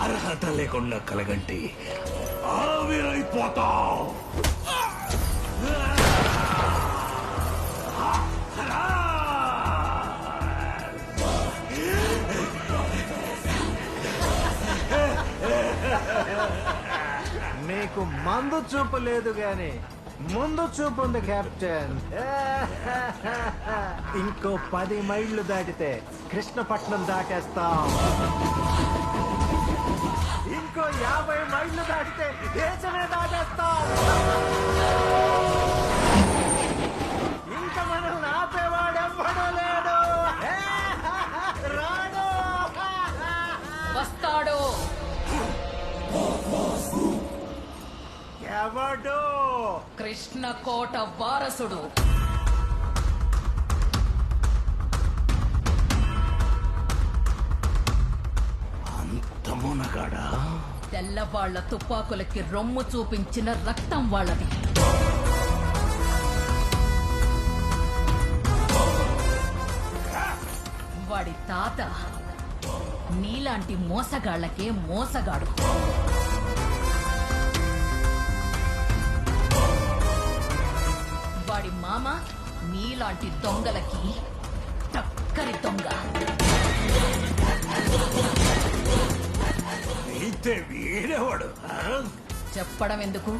అర్హత లేకుండా కలగంటి ఆవిరైపోతావు. మీకు మందు చూపు లేదు గాని ముందు చూపు ఉంది కెప్టెన్. ఇంకో 10 మైళ్ళు దాటితే కృష్ణపట్నం దాటేస్తాం. ఇంకో 50 మైళ్ళు దాటితే దేశమే దాటేస్తాం. ఇంకా మనల్ని ఆపేవాడెవ్వడూ లేడు. రాడు వస్తాడు. ఎవడు? కృష్ణకోట వారసుడు. అంత మునగాడా? తెల్లవాళ్ల తుపాకులకి రొమ్ము చూపించిన రక్తం వాళ్ళది. వాడి తాత నీలాంటి మోసగాళ్లకే మోసగాడు. వాడి మామ నీలాంటి దొంగలకి టక్కరి దొంగ. అయితే వీడేవాడు? చెప్పడం ఎందుకు,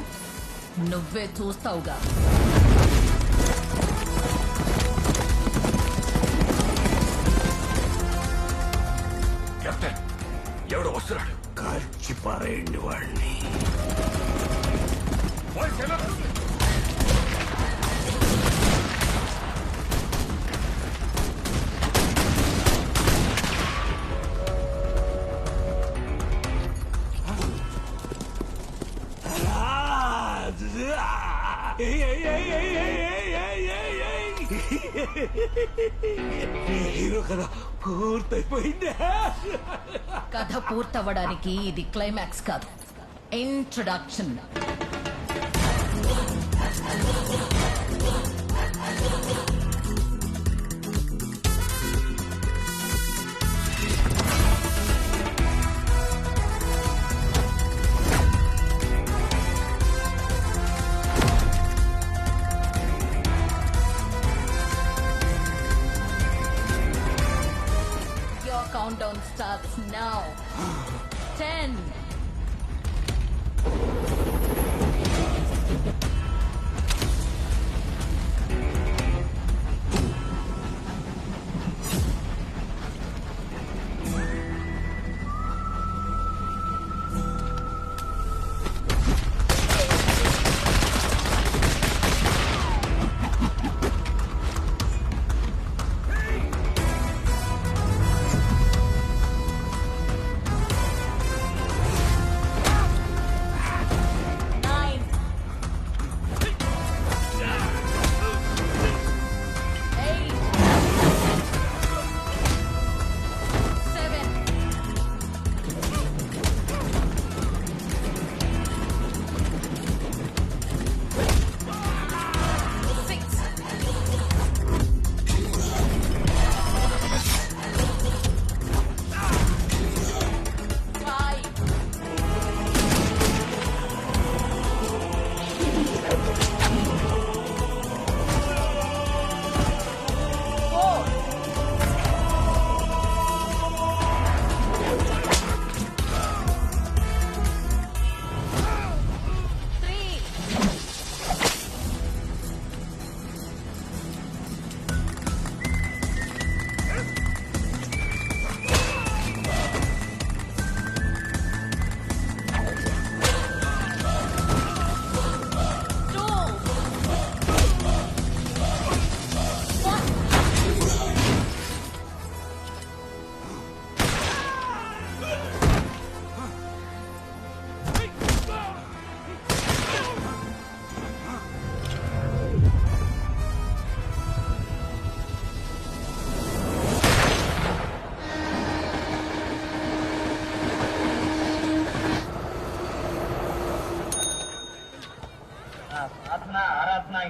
నువ్వే చూస్తావుగా. కెప్టెన్, ఎవడు వస్తున్నాడు? కాల్చి పారేయండి వాడిని. హీరో కదా పూర్తయిపోయిందా? కథ పూర్తవ్వడానికి ఇది క్లైమాక్స్ కాదు, ఇంట్రొడక్షన్. Countdown starts now. 10.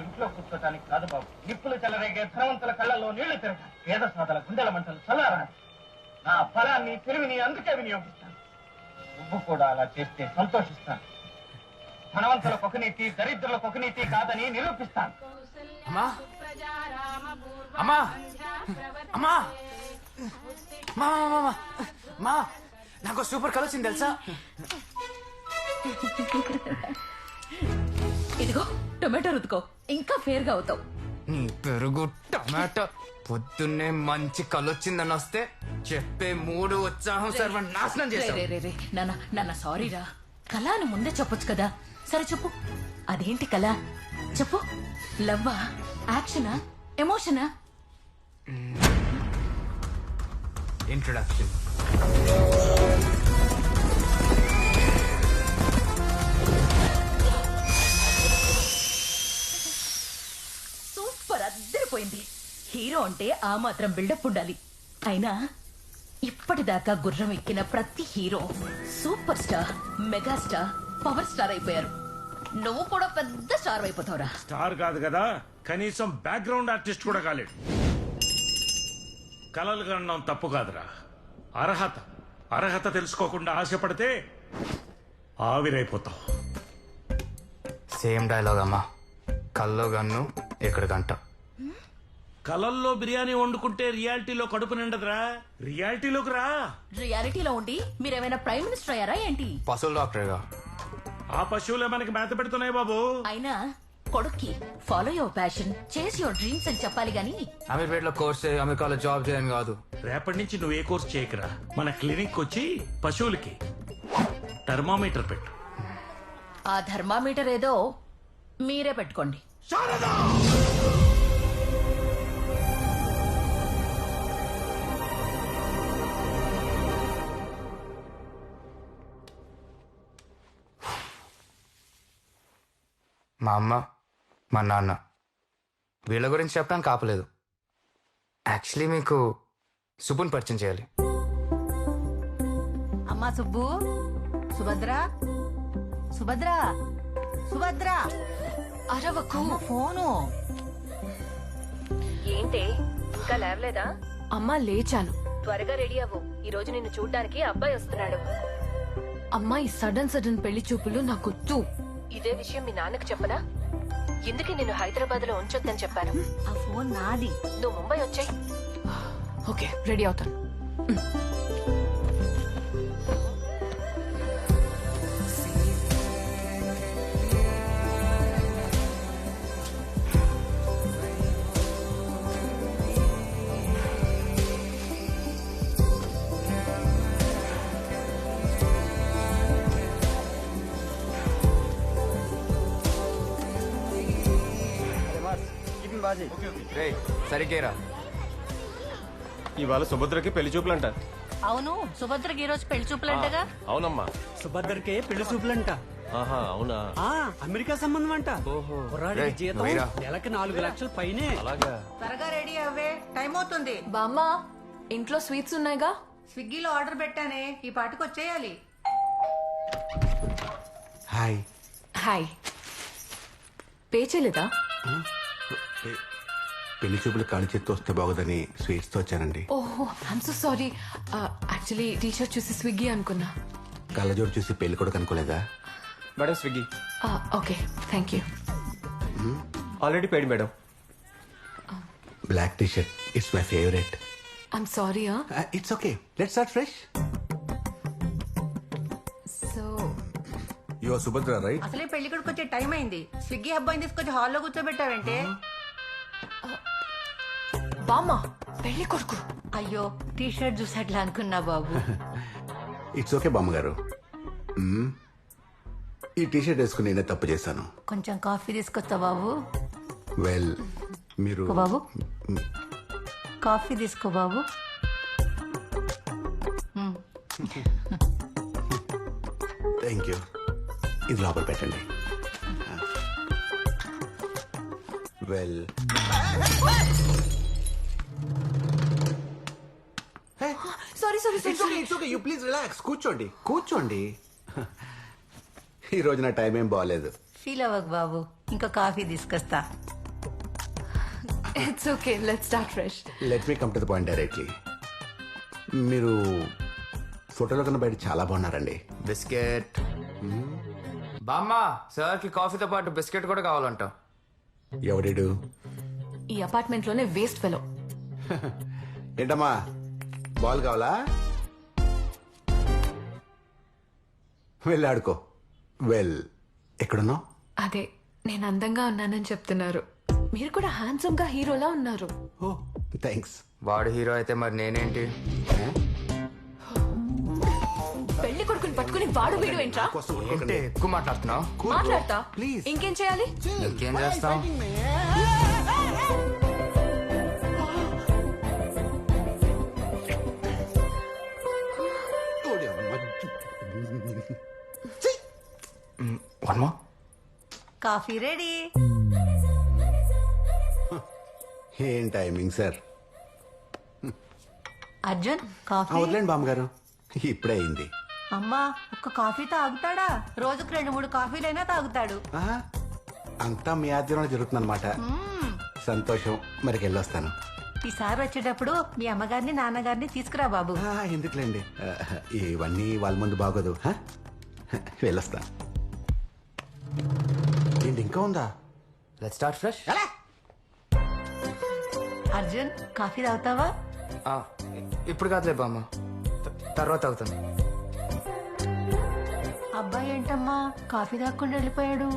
ఇంట్లో కూర్చోటానికి కాదు బాబు. నిప్పులు చెలరేగే ధనవంతుల కళ్ళల్లో నీళ్లు తిరగ పేద సాధల గుండెల మంటలు చల్లారని నా ఫలాన్ని తెలివిని అందుకే వినియోగిస్తాను. నువ్వు కూడా అలా చేస్తే సంతోషిస్తాను. ధనవంతులకు ఒక నీతి, దరిద్రులకు ఒక నీతి కాదని నిరూపిస్తాను. అమ్మా అమ్మా అమ్మా మా మా నాకు సూపర్ కలర్ వచ్చింది తెలుసా? ఇదిగో టొమాటో రుతుకో, ఇంకా ఫేర్ గా అవుతావు. నీ పెరుగు టమాటో పొద్దున్నే మంచి కలొచ్చిందని వస్తే చెప్పే మూడు ఉత్సాహం సర్వ నాశనం రే చేశావు. రే రే రే నాన్న సారీ రా. కళ అని ముందే చెప్పొచ్చు కదా. సరే చెప్పు, అదేంటి కళ? చెప్పు. లవ్వా, యాక్షనా, ఎమోషనా? ఇంట్రడక్షన్. సూపర్, అద్దరిపోయింది. హీరో అంటే ఆ మాత్రం బిల్డప్ ఉండాలి. అయినా ఇప్పటిదాకా గుర్రం ఎక్కిన ప్రతి hero super star, megastar, power star అయిపోయారు. నువ్వు కూడా పెద్ద స్టార్ అయిపోతావురా. స్టార్ కాదు కదా, కనీసం బ్యాక్గ్రౌండ్ ఆర్టిస్ట్ కూడా కాలేడు. కలలు కనడం తప్పు కాదురా, అర్హత తెలుసుకోకుండా ఆశపడితే ఆవిరైపోతావు. సేమ్ డైలాగ్ అమ్మా. కల్లో గన్ను ఇక్కడ గంట. కలల్లో బిర్యానీ వండుకుంటే రియాలిటీలో కడుపు నిండదురా. రియాలిటీలోకి రా. రియాలిటీలో ఉండి మీరేమైనా ప్రైమ్ మినిస్టర్ అయ్యారా ఏంటి? పశువుల డాక్టర్గా. ఆ పశువులే మనకి మేత పెడుతున్నాయి బాబు. అయినా కొడుక్కి ఫాలో యువర్ ప్యాషన్, చేస్ యువర్ డ్రీమ్స్ అని చెప్పాలి గాని అమీర్పేటలో కోర్స్ అమెరికాలో జాబ్ చేయని కాదు. రేపటి నుంచి నువ్వు ఏ కోర్స్ చేయకరా, మన క్లినిక్ వచ్చి పశువులకి థర్మామీటర్ పెట్టు. ఆ థర్మామీటర్ ఏదో మీరే పెట్టుకోండి. మా అమ్మ, మా నాన్న వీళ్ళ గురించి చెప్పడానికి ఆపలేదు. యాక్చువల్లీ మీకు సుబ్బుని పరిచయం చేయాలి. అమ్మా సుబ్బు, సుభద్ర, సుభద్ర, సుభద్ర, అరవకు. ఫోను. ఏంటి ఇంకా లేవలేదా? అమ్మా లేచాను. త్వరగా రెడీ అవ్వు, ఈ రోజు నిన్ను చూడ్డానికి అబ్బాయి వస్తున్నాడు. అమ్మా ఈ సడన్ పెళ్లి చూపులు నాకొద్దు. ఇదే విషయం మీ నాన్నకు చెప్పనా? ఎందుకే నిన్ను హైదరాబాద్ లో ఉంచొద్దని చెప్పాను. ఆ ఫోన్ నాది. నువ్వు ముంబై వచ్చాయి. ఓకే రెడీ అవుతాను. రే సరిగ్గా ఇవాళ సుభద్రకి పెళ్లి చూపులంట. అవును, సుభద్రకి ఈ రోజు పెళ్లి చూపులంటగా. అవునమ్మా. సుభద్రకే పెళ్లి చూపులంట. ఆహా అవునా. అమెరికా సంబంధం అంట. కుర్రాడికి రేయ్, జీతం నువ్వేరా? నెలకి 4 లక్షల పైనే. అలాగా. త్వరగా రెడీ అవ్వే, టైం అవుతుంది. బామ్మ ఇంట్లో స్వీట్స్ ఉన్నాయిగా. స్విగ్గీలో ఆర్డర్ పెట్టానే, ఈ పాటికి వచ్చేయాలి. హాయ్. హాయ్. పే చేయలేదా? పెళ్లి చూపులు కాలి చేత్తో వస్తే బాగుదని స్వీట్స్ తో వచ్చానండి. ఓహో I'm so sorry. Actually T shirt చూసి స్విగ్గీ అనుకున్నా. కళ్ళజోడు చూసి పెళ్లి కూడా కనుకోలేదా? Madam Swiggy okay thank you. Already paid madam. Black T shirt it's my favourite. I'm sorry. It's okay, let's start fresh. So you are Subhadra right? అసలే పెళ్లి కొడుకు వచ్చే టైం అయింది. స్విగ్గీ అబ్బాయిని తీసుకొచ్చి హాల్లో కూర్చోబెట్టావంటే. బామ్మ పెళ్లి కొడుకు. అయ్యో, టీ షర్ట్ చూసి అట్లా అనుకున్నా బాబు. ఇట్స్ ఓకే బామ్మగారు. ఈ టీ షర్ట్ వేసుకుని నేనే తప్పు చేశాను. కొంచెం కాఫీ తీసుకొస్తా బాబు. వెల్ మీరు బాబు కాఫీ తీసుకో బాబు. Thank you. ఇది లోపల పెట్టండి. Well sorry sorry it's okay, you please relax. కూర్చోండి కూర్చోండి. ఈ రోజు నా టైం ఏం బాగాలేదు. ఫీల్ అవ్వకు బాబు, ఇంకో కాఫీ తీసుకొస్తా. It's okay let's start fresh. Let me come to the point directly. మీరు ఫోటోలో కన్నా బయట చాలా బాగున్నారండి. బిస్కెట్. బామ్మ, సార్కి కాఫీతో పాటు బిస్కెట్ కూడా కావాలంట. ఎవడీడు? ఈ అపార్ట్మెంట్ లోనే వేస్ట్ ఫెలో. ఏంటమ్మా, బాల్ కావాలా? వెళ్ళి ఆడుకో. ఎక్కడున్నావు? అదే, నేను అందంగా ఉన్నానని చెప్తున్నారు. మీరు కూడా హ్యాండ్సమ్ గా హీరోలా ఉన్నారు. ఓ థ్యాంక్స్. వాడు హీరో అయితే మరి నేనేంటి? పెళ్లి కొడుకుని పట్టుకుని వాడు వీడు ఏంట్రా? ఏంటి ఎక్కువ మాట్లాడుతున్నావు? మాట్లాడతా. ప్లీజ్. ఇంకేం చేయాలి? ఇంకేం చేస్తాం? One more. Coffee ready. ఏం టైమింగ్ సార్. అర్జున్ కాఫీ. వదిలేండి బామ్మగారు, ఇప్పుడే అయింది. అమ్మా, ఒక్క కాఫీ తాగుతాడా? రోజుకు 2-3 కాఫీలైనా తాగుతాడు. ఆహా, అంతా మీ ఆధ్వర్యంలో జరుగుతుందన్నమాట. సంతోషం. మరికి వెళ్ళొస్తాను. ఈసారి వచ్చేటప్పుడు మీ అమ్మగారిని నాన్నగారిని తీసుకురా బాబు. ఎందుకులేండి, ఇవన్నీ వాళ్ళ ముందు బాగోదు. వెళ్ళొస్తా. ఏంటి ఇంకా ఉందా? Let's start fresh. Arjun coffee తాగుతావా? ఇప్పుడు కాదులే బామ్మ, తర్వాత అవుతాను. అబ్బాయి ఏంటమ్మా కాఫీ తాగకుండా వెళ్ళిపోయాడు?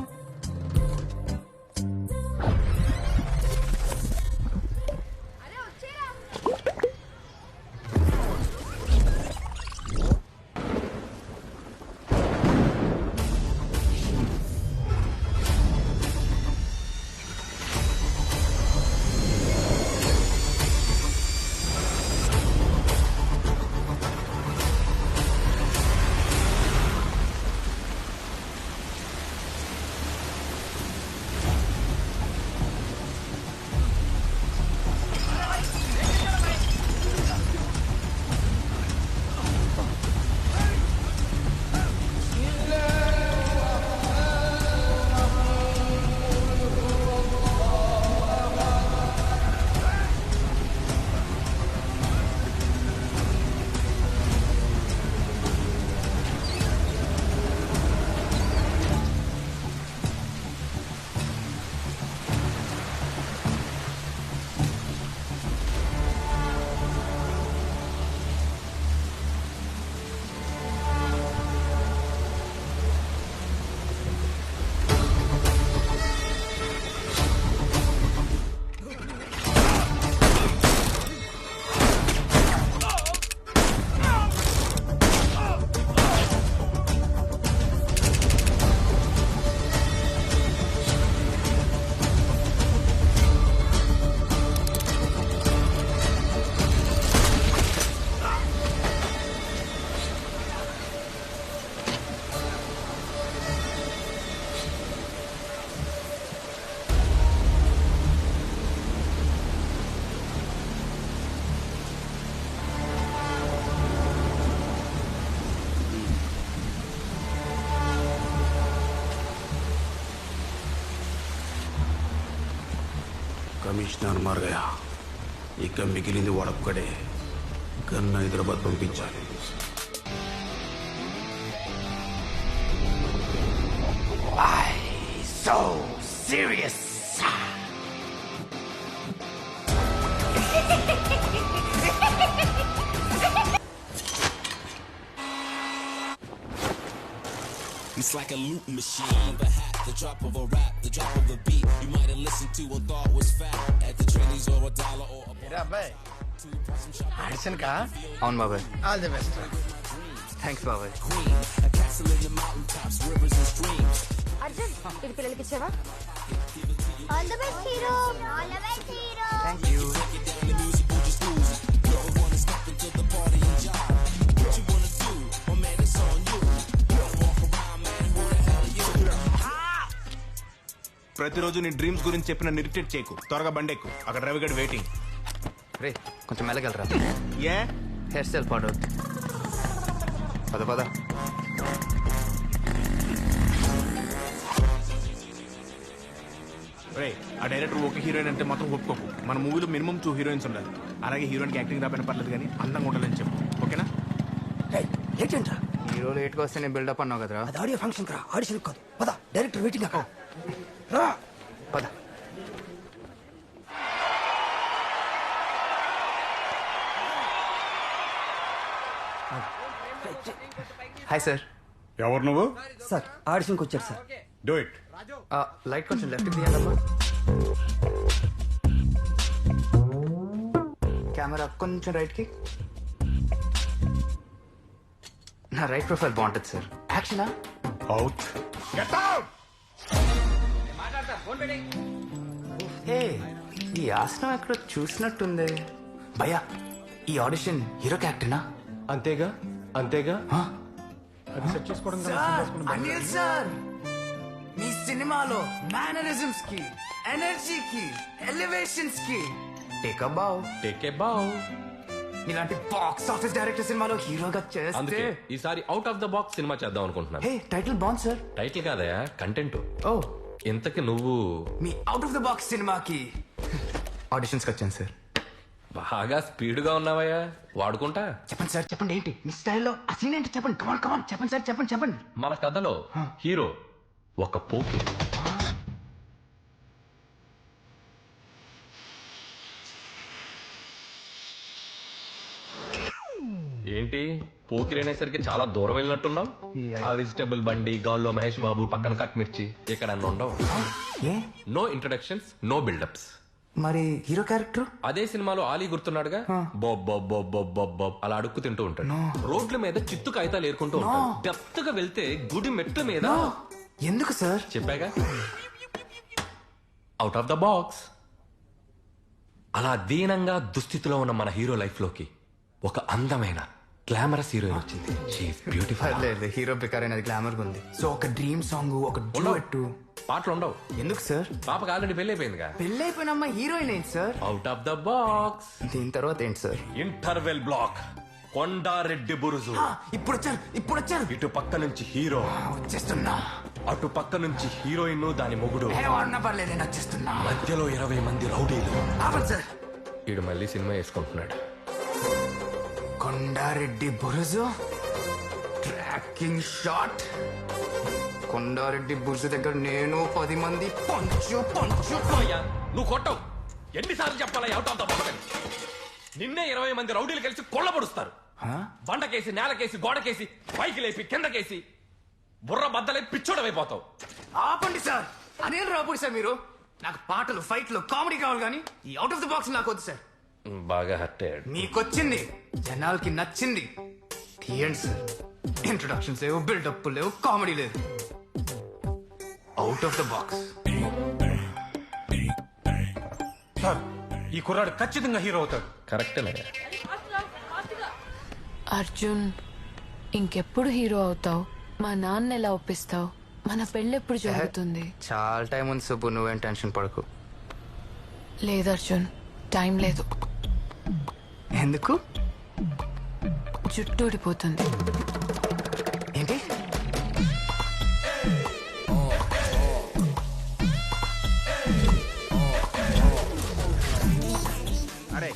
కమిషనర్ మార్ గయా. ఇక మిగిలింది వాడొక్కడే. కన్న హైదరాబాద్ పంపించాలి. So serious. It's like a loop machine. The hat, the drop of a rap, the drop of a beat. You might have listened to or thought was fact at the trainees or a dollar or a అవును బాబాయ్. all the best. Thanks బాబాయ్. A castle in the mountaintops, rivers and streams. Arjun ఇది పిల్లలకి ఇచ్చావా? All the best hero. All the best hero. Thank you. ప్రతిరోజు నీ dreams గురించి చెప్పిన ఇరిటేట్ చేయకు. త్వరగా బండెక్కు, అక్కడ రవిగడ్ వెయిటింగ్. రే కొంచెం మెల్లగలరా? ఏ హెయిర్ స్టైల్ పాడు. పద పద. రే, ఆ డైరెక్టర్ ఒక హీరోయిన్ అంటే మాత్రం ఒప్పుకోకు. మన మూవీలో మినిమం 2 హీరోయిన్స్ ఉండాలి. అలాగే హీరోయిన్కి యాక్టింగ్ రాపోయినా పర్లేదు కానీ అందంగా ఉండాలని చెప్పు, ఓకేనా? ఏంటంట్రా హీరో లేట్గా వస్తే నేను బిల్డప్ అన్నావు కదరా. అది ఆడియో ఫంక్షన్ రా, ఆడిషన్ కాదు. పద, డైరెక్టర్ వెయిటింగ్ అక్కడ. రా పద. Hi sir. ఎవరు నువ్వు? సార్ ఆడిషన్కి వచ్చారు సార్. Do it. లైట్ కొంచెం లెఫ్ట్కి తీయాలమ్మా. కెమెరా కొంచెం రైట్కి. నా రైట్ ప్రొఫైల్ బాగుంటుంది సార్. యాక్షనా? అవుట్. Get out. ఏ ఈ ఆసనం ఎక్కడ చూసినట్టుంది. భయ్యా ఈ ఆడిషన్ హీరో క్యారెక్టర్నా? అంతేగా అంతేగా. అది సెట్ చేసుకోవడం కదా, సెట్ చేసుకోవడం. అనిల్ సార్ మీ సినిమాలో మేనరిజమ్స్ కి, ఎనర్జీకి, ఎలివేషన్స్ కి take a bow. Take a బావ్. ఇలాంటి బాక్స్ ఆఫీస్ డైరెక్టర్ సినిమాలో హీరోగా చేస్తే అందుకే ఈసారి out of the box cinema చేద్దాం అనుకుంటున్నాను. హే టైటిల్ బాగుంది సార్. టైటిల్ కాదయా, కంటెంట్. ఓ ఇంతకి నువ్వు మీ అవుట్ ఆఫ్ ద బాక్స్ సినిమాకి ఆడిషన్స్కి వచ్చాను సార్. బాగా స్పీడ్ గా ఉన్నావయ్యా, వాడుకుంటా. చెప్పండి సార్, చెప్పండి ఏంటి మీ స్టైల్లో ఆ సీన్ ఏంటి చెప్పండి. కమాన్ కమాన్ చెప్పండి సార్, చెప్పండి చెప్పండి. మన కథలో హీరో ఒక పోకి. ఏంటి పోకిరి అనేసరికి చాలా దూరం వెళ్ళినట్టున్నావు. ఆ వెజిటబుల్ బండి, గాల్లో మహేష్ బాబు, పక్కన కట్ మిర్చి, ఇక్కడ అన్న ఉండవు. No introductions, no buildups. మరి హీరో క్యారెక్టర్ అదే సినిమాలో ఆలీ గుర్తున్నాడుగా, బొబ్ బొబ్ బొబ్ బొబ్ బొబ్ బొబ్ అలా అడుక్కు తింటూ ఉంటాడు. రోడ్ల మీద చిత్తు కాగితాలు ఏరుకుంటూ ఉంటాడు. డెప్త్ గా వెళ్తే గుడి మెట్ల మీద. ఎందుకు సార్? చెప్పాగా, అవుట్ ఆఫ్ ద బాక్స్. అలా దీనంగా దుస్థితిలో ఉన్న మన హీరో లైఫ్ లోకి ఒక అందమైన గ్లామరస్ హీరోయిన్ వచ్చింది. She is beautiful. హీరో బికార్ అనేది గ్లామర్ ఉంది. సో ఒక డ్రీమ్ సాంగ్, ఒక డ్యూయెట్. పాటలు ఉండవు. ఎందుకు సార్? పాపకి ఆల్రెడీ పెళ్లి అయిపోయిందిగా. పెళ్లి అయిపోయిన అమ్మాయి హీరోయిన్ ఏంటి sir? Out of the box. దీని తర్వాత ఏంటి sir? Interval block, Kondareddy Buruju. ఇప్పుడు వచ్చారు, ఇప్పుడు వచ్చారు. ఇటు పక్క నుంచి హీరో వచ్చేస్తున్నా, అటు పక్క నుంచి హీరోయిన్ దాని మొగుడు. వాడినా పర్లేదు, నేను వచ్చేస్తున్నా. మధ్యలో 20 మంది రౌడీలు. ఆపండి సార్. వీడు మళ్ళీ సినిమా వేసుకుంటున్నాడు. Kondareddy Buruju tracking shot. కొండారెడ్డి బురుజు దగ్గర నేను 10 మంది పంచు పంచు. నువ్వు కొట్టవు. ఎన్నిసార్లు చెప్పాలా అవుట్ ఆఫ్ ద బాక్స్ అని? నిన్నే 20 మంది రౌడీలు కలిసి కొల్లబడుస్తారు. బండకేసి, నేలకేసి, గోడకేసి, పైకి లేపి, కిందకేసి, బుర్ర బద్దలై పిచ్చోడమైపోతావు. ఆపండి సార్. అనిల్ రావుపూడి సార్ మీరు. నాకు పాటలు, ఫైట్లు, కామెడీ కావాలి కానీ ఈ అవుట్ ఆఫ్ ద బాక్స్ నాకు వద్దు సార్. బాగా హర్ట్ అయ్యాడు. మీకొచ్చింది, జనాలకి నచ్చింది. తీయండి సార్. ఇంట్రొడక్షన్స్ లేవు, బిల్డప్ లేవు, కామెడీ లేదు. Out of the box. Sir ఈ కుర్రాడు ఖచ్చితంగా హీరో అవుతాడు. కరెక్టేనయ్యా. అర్జున్, ఇంకెప్పుడు హీరో అవుతావు? మా నాన్న ఎలా ఒప్పిస్తావు? మన పెళ్ళెప్పుడు జరుగుతుంది? చాలా టైం ఉంది సుబ్బు, నువ్వేం టెన్షన్ పడకు. లేదు అర్జున్, టైం లేదు. ఎందుకు? జుట్టు ఊడిపోతుంది. ఏంటి? అరే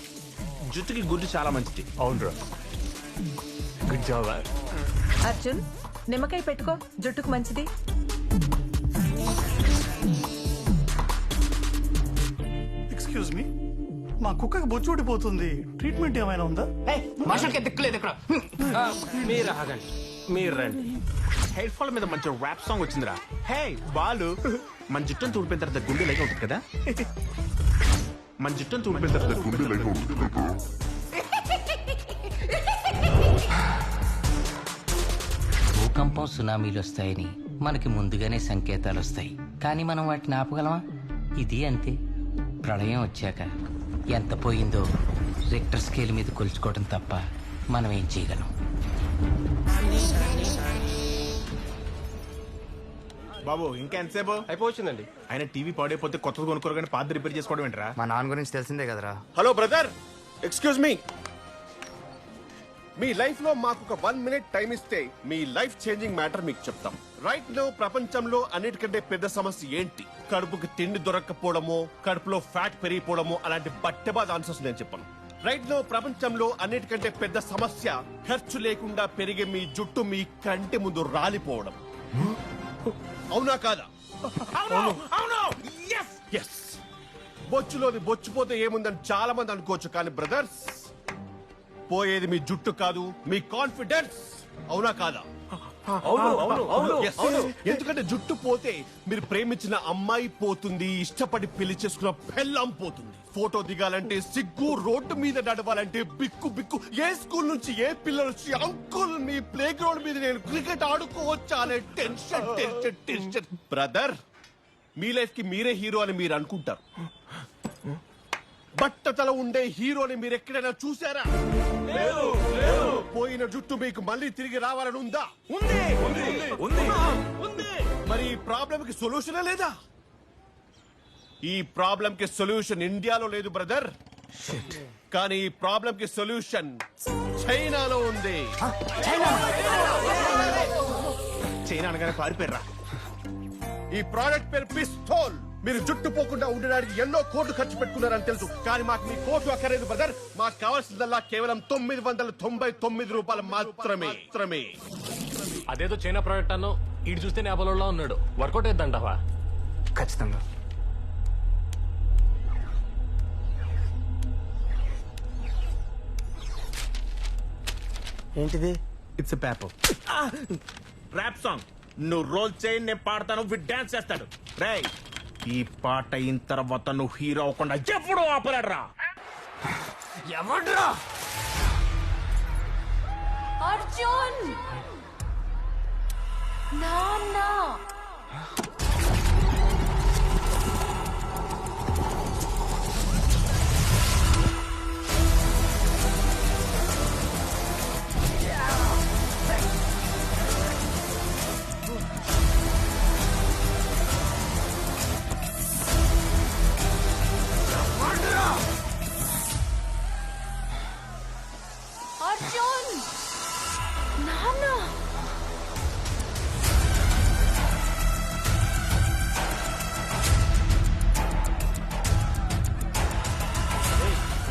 జుట్టుకి గుడ్డు చాలా మంచిది. అవునరా, గుడ్ జాబ్. అర్జున్, నిమ్మకాయ పెట్టుకో, జుట్టుకు మంచిది. ఎక్స్క్యూజ్ మీ, మా కుక్కకి బొచ్చు ఊడిపోతుంది, ట్రీట్మెంట్ ఏమైనా ఉందా? మనుషులకి దిక్కులేదు ఇక్కడ. మీరు ఆగండి, మీరు రండి. హెయిర్ ఫాల్ మీద మంచి ర్యాప్ సాంగ్ వచ్చిందిరా. హే బాలు, మన జుట్టును తూడిపోయిన తర్వాత గుండె లేక ఉంటుంది కదా. మన జుట్టును తూడిపోయిన తర్వాత గుండె లేక ఉంటుంది కదా. భూకంపం, సునామీలు వస్తాయని మనకి ముందుగానే సంకేతాలు వస్తాయి, కానీ మనం వాటిని ఆపగలమా? ఇది అంతే. ప్రళయం వచ్చాక ఎంత పోయిందో రిక్టర్ స్కేల్ మీద కొలుచుకోవడం తప్ప మనం ఏం చేయగలం? బాబు ఇంకా ఎంతసేపు అయిపోవచ్చిందండి. ఆయన టీవీ పాడైపోతే కొత్తది కొనుక్కోరు కానీ పాత రిపేర్ చేసుకోవడం ఏంట్రా? మా నాన్న గురించి తెలిసిందే కదరా. Hello brother, excuse me. మీ లైఫ్ లో మాకు ఒక 1 minute టైం ఇస్తే మీ లైఫ్ చేంజింగ్ మ్యాటర్ మీకు చెప్తాం. రైట్ నో ప్రపంచంలో అన్నిటికంటే పెద్ద సమస్య ఏంటి? కడుపుకి తిండి దొరక్కపోవడమో, కడుపులో ఫ్యాట్ పెరిగిపోవడమో, అలాంటి బట్టెబాద్ ఆన్సర్స్ నేను చెప్పను. రైట్ నో ప్రపంచంలో అన్నిటికంటే పెద్ద సమస్య ఖర్చు లేకుండా పెరిగే మీ జుట్టు మీ కంటి ముందు రాలిపోవడం. అవునా కాదా? ఎస్. బొచ్చులోది బొచ్చుపోతే ఏముందని చాలా మంది అనుకోవచ్చు, కానీ బ్రదర్స్ పోయేది మీ జుట్టు కాదు, మీ కాన్ఫిడెన్స్. అవునా కాదా? Yes. ఎందుకంటే జుట్టు పోతే మీరు ప్రేమించిన అమ్మాయి పోతుంది, ఇష్టపడి పెళ్లి చేసుకున్న పెళ్ళం పోతుంది, ఫోటో దిగాలంటే సిగ్గు, రోడ్డు మీద నడవాలంటే బిక్కు బిక్కు, ఏ స్కూల్ నుంచి ఏ పిల్లలు వచ్చి అంకుల్ మీ ప్లే గ్రౌండ్ మీద నేను క్రికెట్ ఆడుకోవచ్చా అనే టెన్షన్ టెన్షన్ టెన్షన్. బ్రదర్, మీ లైఫ్ కి మీరే హీరో అని మీరు అనుకుంటారు. బట్టతల ఉండే హీరోని మీరు ఎక్కడైనా చూసారా? పోయిన జుట్టు మీకు మళ్ళీ తిరిగి రావాలని ఉందా? ఉంది. మరి ఈ ప్రాబ్లం కి సొల్యూషన్ లేదా? ఈ ప్రాబ్లం కి సొల్యూషన్ ఇండియాలో లేదు బ్రదర్, కానీ ఈ ప్రాబ్లం కి సొల్యూషన్ చైనాలో ఉంది. చైనా అనగానే పారిపోయారా? ఈ ప్రోడక్ట్ పేరు పిస్తోల్. మీరు జుట్టు పోకుండా ఉండడానికి ఎన్నో కోట్లు ఖర్చు పెట్టుకున్నారని తెలుసు, కానీ మాకు మీ కోట్లు అక్కర్లేదు బ్రదర్. మాకు కావాల్సిందల్లా కేవలం 999 రూపాయలు మాత్రమే. అదేదో చైనా ప్రాడక్ట్ అన్నో, ఇటు చూస్తే నేపాల్లో ఉన్నాడు. వర్కౌట్ అయిద్దంటావా? ఖచ్చితంగా. ఏంటిది? It's paper. Rap song. నువ్వు రోల్ చేయి, నేను పాడతాను, వీడు డాన్స్ చేస్తాడు. రేయ్, ఈ పాట అయిన తర్వాత నువ్వు హీరో అవ్వకుండా ఎప్పుడు ఆపలేడరా? ఎవడ్రా? అర్జున్ నాన్నా అర్జున్ నాన్నా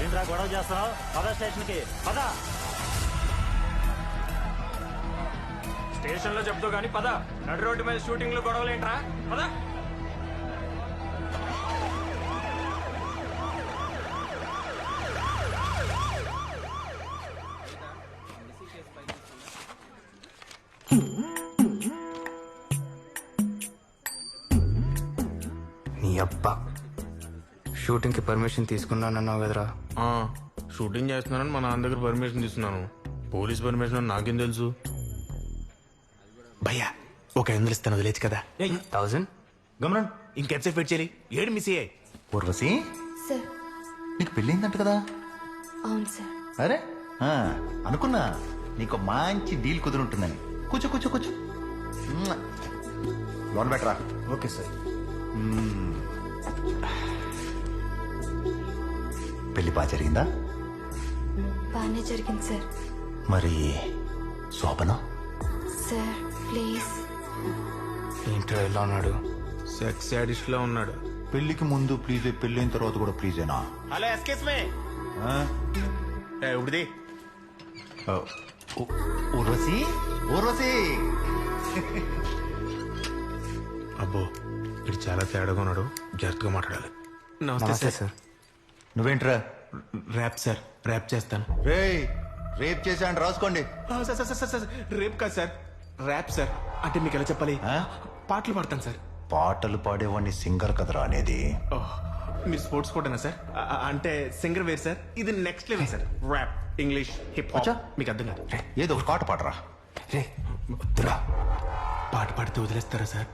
ఏంట్రా గొడవ చేస్తున్నావు? పద స్టేషన్ కి పద. స్టేషన్ లో చెప్తావు గానీ పద. నడు రోడ్డు మీద షూటింగ్ లో గొడవలు ఏంట్రా? పద. నీ అబ్బా, షూటింగ్ కి పర్మిషన్ తీసుకున్నానన్నావు కదరా? షూటింగ్ చేస్తున్నానని మా నాన్న దగ్గర పర్మిషన్ తీసుకున్నాను. పోలీస్ పర్మిషన్ అని నాకేం తెలుసు? భయ్యా, ఒక 500 ఇస్తాను, వదిలేచ్చు కదా? 1000 గమనం. ఇంకెంతసేపు వెయిట్ చేయాలి? ఏడు మిస్ అయ్యాయి. ఊర్వశి, సార్. నీకు పెళ్ళిందంట కదా? అవును సార్. అరే అనుకున్నా నీకు మంచి డీల్ కుదురుంటుందని. కూర్చో కూర్చో కూర్చో. లోన్ బెటరా? Okay sir. పెళ్లి బాగా జరిగిందా? బాగానే జరిగింది సార్. మరి శోభనం? Sir please. ఏంటో ఎలా ఉన్నాడు? సెక్స్ యాడిస్ట్ లో ఉన్నాడు. పెళ్లికి ముందు ప్లీజే, పెళ్ళైన తర్వాత కూడా ప్లీజేనా? హలో, ఎస్కేస్ మే. ఉడిది. ఊర్వశి, ఊర్వశి. అబ్బో, ఇది చాలా తేడాగా ఉన్నాడు, జాగ్రత్తగా మాట్లాడాలి. నమస్తే సార్. నువ్వేంట్రా? ర్యాప్ సార్, ర్యాప్ చేస్తాను. రేప్ చేశాను, రాసుకోండి. సార్, రేప్ కాదు సార్, ర్యాప్ సార్. అంటే మీకు ఎలా చెప్పాలి? పాటలు పాడతాను సార్. పాటలు పాడేవాడిని సింగర్ కదరా అనేది. మీరు స్పోర్ట్స్ కోటనా సార్? అంటే సింగర్ వేరు సార్, ఇది next level sir. Rap, English, hip hop. మీకు అర్థం కాదు. ఏదో ఒక పాట పాడరా. రే వద్దురా. పాట పాడితే వదిలేస్తారా sir?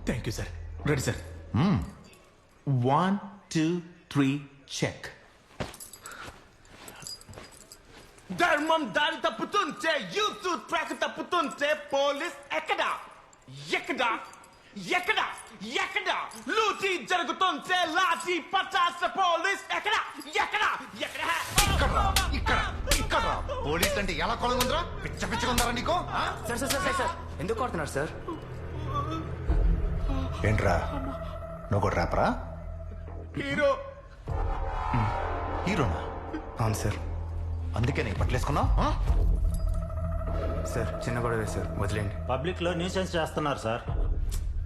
Thank you sir. Ready sir? 1 2 3 check. ధర్మం దారి తప్పుతుంటే, యూత్ ట్రాక్ తప్పుతుంటే, పోలీస్ ఎక్కడా ఎక్కడా ఎక్కడా ఎక్కడా లూటీ జరుగుతుంటే, లాఠీ పచాస్ పోలీస్ ఎక్కడా ఎక్కడా ఎక్కడా ఇక్కడ పోలీస్ అంటే ఎలా కొలంగుందిరా? పిచ్చ పిచ్చగుందరా నీకు? సార్ సార్ సార్ సార్ ఎందుకు కొడుతున్నారు సార్? ఏంట్రా, నువ్వు కూడా ర్యాపరా? హీరో. హీరోనా? అవును సార్. అందుకే నీకు పట్లేసుకున్నావు. సార్ చిన్న గొడవే సార్, వదిలేండి. పబ్లిక్ లో న్యూసెన్స్ చేస్తున్నారు సార్.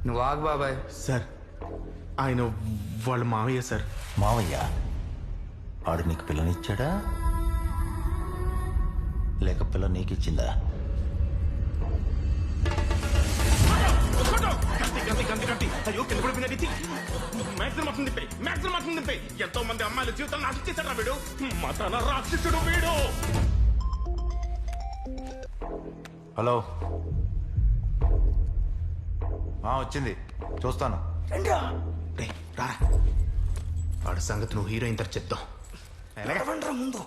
నువ్వు ఆగు బాబాయ్. సార్ ఆయన వాళ్ళ మావయ్య సార్. మావయ్య ఆడు నీకు పిల్లనిచ్చాడా లేక పిల్ల నీకు ఇచ్చిందా? ఎంతో మంది అమ్మాయిల జీవితం నాశనం చేశాడు వీడు. మతన రాక్షసుడు వీడు. హలో, వచ్చింది, చూస్తాను. వాడి సంగతి నువ్వు హీరోయిన్ తర చెప్తాం ముందు.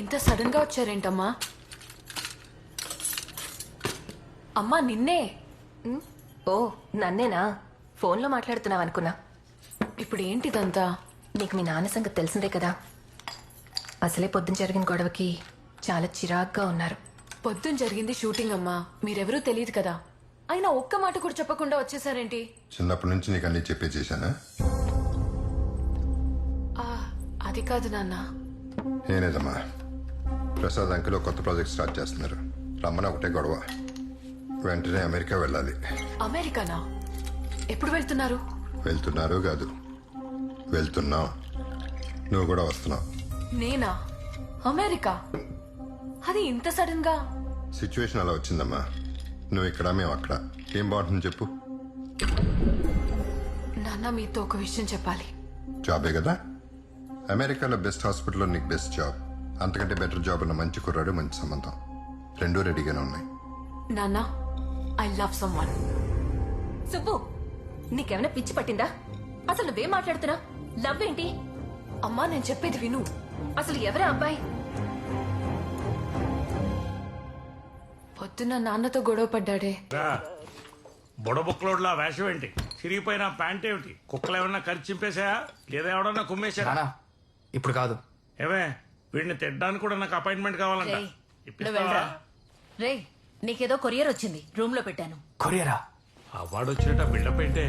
ఇంత సడన్ గా వచ్చారేంటమ్మా? అమ్మా నిన్నే. ఓ నన్నేనా? ఫోన్లో మాట్లాడుతున్నావు అనుకున్నా. ఇప్పుడు ఏంటిదంతా? నీకు మీ నాన్న సంగతి తెలిసిందే కదా. అసలే పొద్దున జరిగిన గొడవకి చాలా చిరాగ్గా ఉన్నారు. పొద్దున జరిగింది షూటింగ్ అమ్మా, మీరెవరూ తెలియదు కదా. అయినా ఒక్క మాట కూడా చెప్పకుండా వచ్చేసారేంటి? చిన్నప్పటి నుంచి నీకు అన్ని చెప్పే చేశానా? అది కాదు నాన్న. ఏనేదమ్మా, ప్రసాద్ అంకిలో కొత్త ప్రాజెక్ట్ స్టార్ట్ చేస్తున్నారు. రమ్మన ఒకటే గొడవ. వెంటనే అమెరికా వెళ్ళాలి. అమెరికానా? ఎప్పుడు వెళ్తున్నారు? వెళ్తున్నారు కాదు, వెళ్తున్నావు. నువ్వు కూడా వస్తున్నావు. నేనా? అమెరికా? అది ఇంత సడన్ గా? సిచ్యువేషన్ అలా వచ్చిందమ్మా. నువ్వు ఇక్కడ, మేము అక్కడ. ఏం బాగుంటుంది చెప్పు? నాన్న మీతో ఒక విషయం చెప్పాలి. జాబే కదా. అమెరికాలో బెస్ట్ హాస్పిటల్లో నీకు బెస్ట్ జాబ్, అంతకంటే బెటర్ జాబ్ ఉన్న మంచి కుర్రాడు, మంచి సంబంధం, రెండూ రెడీగానే ఉన్నాయి. నాన్న, ఐ లవ్ సమ్వన్. సుబ్బు, నీకేమైనా పిచ్చి పట్టిందా? అసలు నువ్వేం మాట్లాడుతున్నా? లవ్ ఏంటి? అమ్మా నేను చెప్పేది విను. అసలు ఎవరా అబ్బాయి? పొద్దున్న నాన్నతో గొడవ పడ్డాడే. బుడబుక్లోడ్లా వేషం ఏంటి? చిరిగిపోయిన ప్యాంట్ ఏమిటి? కుక్కలు ఏమన్నా ఖర్చు చింపేశాయా లేదా ఎవడన్నా కుమ్మేశారా? ఇప్పుడు కాదు. ఏమే, వీడిని తిట్టడానికి కూడా నాకు అపాయింట్మెంట్ కావాలంట. ఇప్పిస్తావా? రే, నీకేదో కొరియర్ వచ్చింది, రూమ్ లో పెట్టాను. కొరియరా? అవార్డు వచ్చినట్టు బిల్డప్ ఏంటే?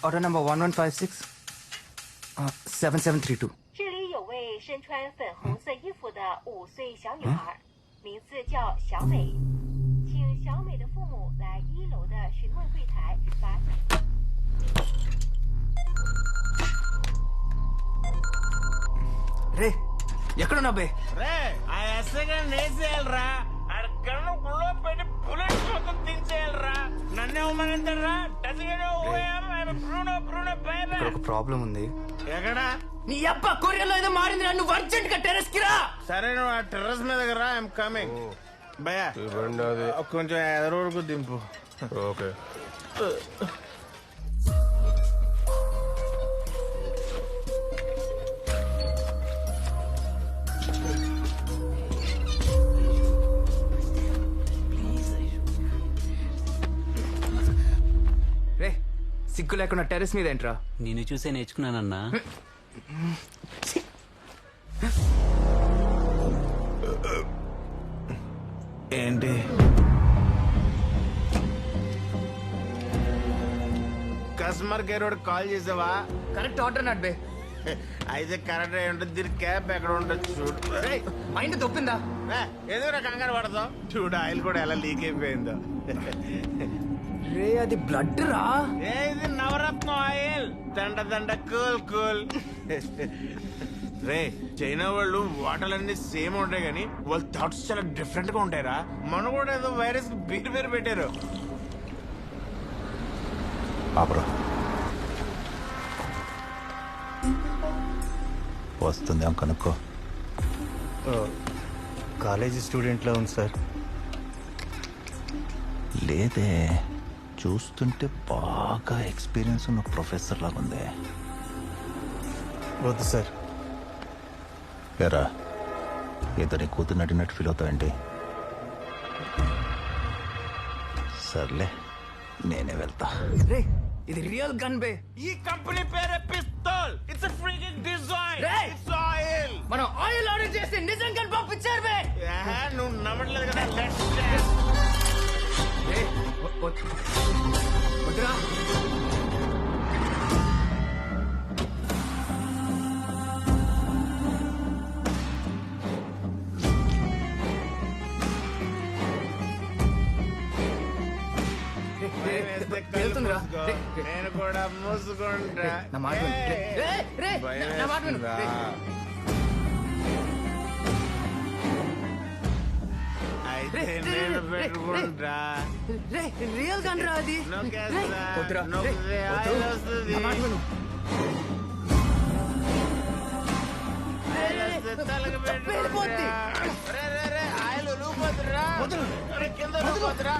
Order number 1156 7732. 这里有位身穿粉红色衣服的5岁小女孩，名字叫小美，请小美的父母来1楼的询问柜台把。రే ఎక్కడున్నా బే? రే ఆ ఎస్ఐ గారిని వేసేయాలరా. అక్కడ గుళ్ళో పెట్టి బుల్లెట్ మొత్తం తీసేయాలరా. నన్నే ఉమ్మనంటారా? ఇక్కడ ఒక ప్రాబ్లం ఉంది. ఎక్కడా? నీ అబ్బా కొరియర్లో ఏదో మారింది. నువ్వు అర్జెంట్ గా టెర్రస్ కి రా. సరే నువ్వు ఆ టెర్రస్ మీద రా. I'm coming. భయ్యా కొంచెం ఎదరవరకు దింపు. ఓకే. రే సిగ్గు లేకుండా టెర్రస్ మీద ఏంట్రా? నిన్ను చూసే నేర్చుకున్నానన్నా. ఏంటి కస్టమర్ కేర్ వాడు కాల్ చేసావా? కరెక్ట్ ఆర్డర్ నాట్ బే. అయితే కరెక్ట్ అయి ఉంటుంది. దీని క్యాప్ ఎక్కడ ఉంటుంది చూడు. మైండ్ తొప్పిందా? ఏదో కంగారు పడతావు చూడు. ఆయిల్ కూడా ఎలా లీక్ అయిపోయిందో. రే అది బ్లడ్ రా. ఇది నవరత్నం ఆయిల్. దండ దండ కూల్ కూల్. రే చైనా వాళ్ళు వాటర్లన్నీ సేమ్ ఉంటాయి కానీ వాళ్ళ థాట్స్ చాలా డిఫరెంట్ గా ఉంటాయిరా. మన కూడా ఏదో వైరస్ పేరు పెట్టారు. ఆపరా వస్తుంది కనుక్కో. కాలేజీ స్టూడెంట్లా ఉంది సార్. లేదే, చూస్తుంటే బాగా ఎక్స్పీరియన్స్ ఉన్న ప్రొఫెసర్ లాగా ఉంది. వద్దు సార్. ఎరా ఏదో నీ కూతురు నడినట్టు ఫీల్ అవుతావేంటి? సర్లే నేనే వెళ్తా. రే ఇది రియల్ గన్ బే. ఈ కంపెనీ పేరే pistol. It's a freaking design. It's oil. మనం ఆయిల్ ఆర్డర్ చేస్తే నిజం గన్ పంపించారు బే. నువ్వు నమ్మట్లేదు కదా. లెట్స్ వద్దురా. వెళ్తుందిరా. నేను కూడా మూసుకుంటా. నా మాట విను. నా మాట విను. అయితే నేను పెట్టుకుంటా. రియల్ గన్ రా అది. వద్దురా. ఆయిల్ వస్తుంది. నా మాట విను. తలకు పెట్టుకుంటా. ఆయిల్ లూపోతురా. కింద లూపోతురా.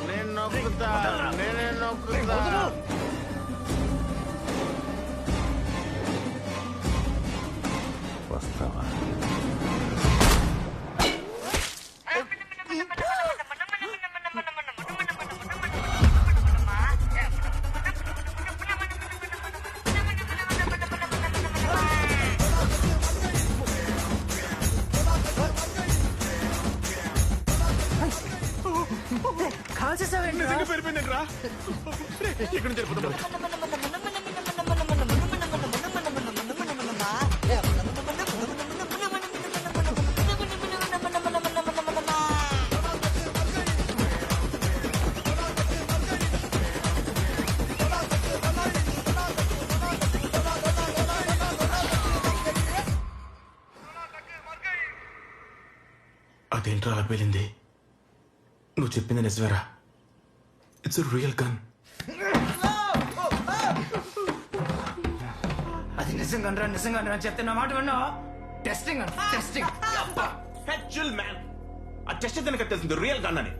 నేను నొక్కుతా. నేనే నొక్కుతా. వస్తావా? పెరిపోయిందంట్రా. ఇక్కడ నుంచి వెళ్ళిపోతాం. అదేంట్రా అలా పేలింది? నువ్వు చెప్పింది నిజమేరా? It's real gun. అది నిజంగా నిజంగా చెప్తే నా మాట విన్నా. Testing testing. Chill man. ఆ టెస్ట్ అయితే నాకు తెలిసింది రియల్ గన్ అని.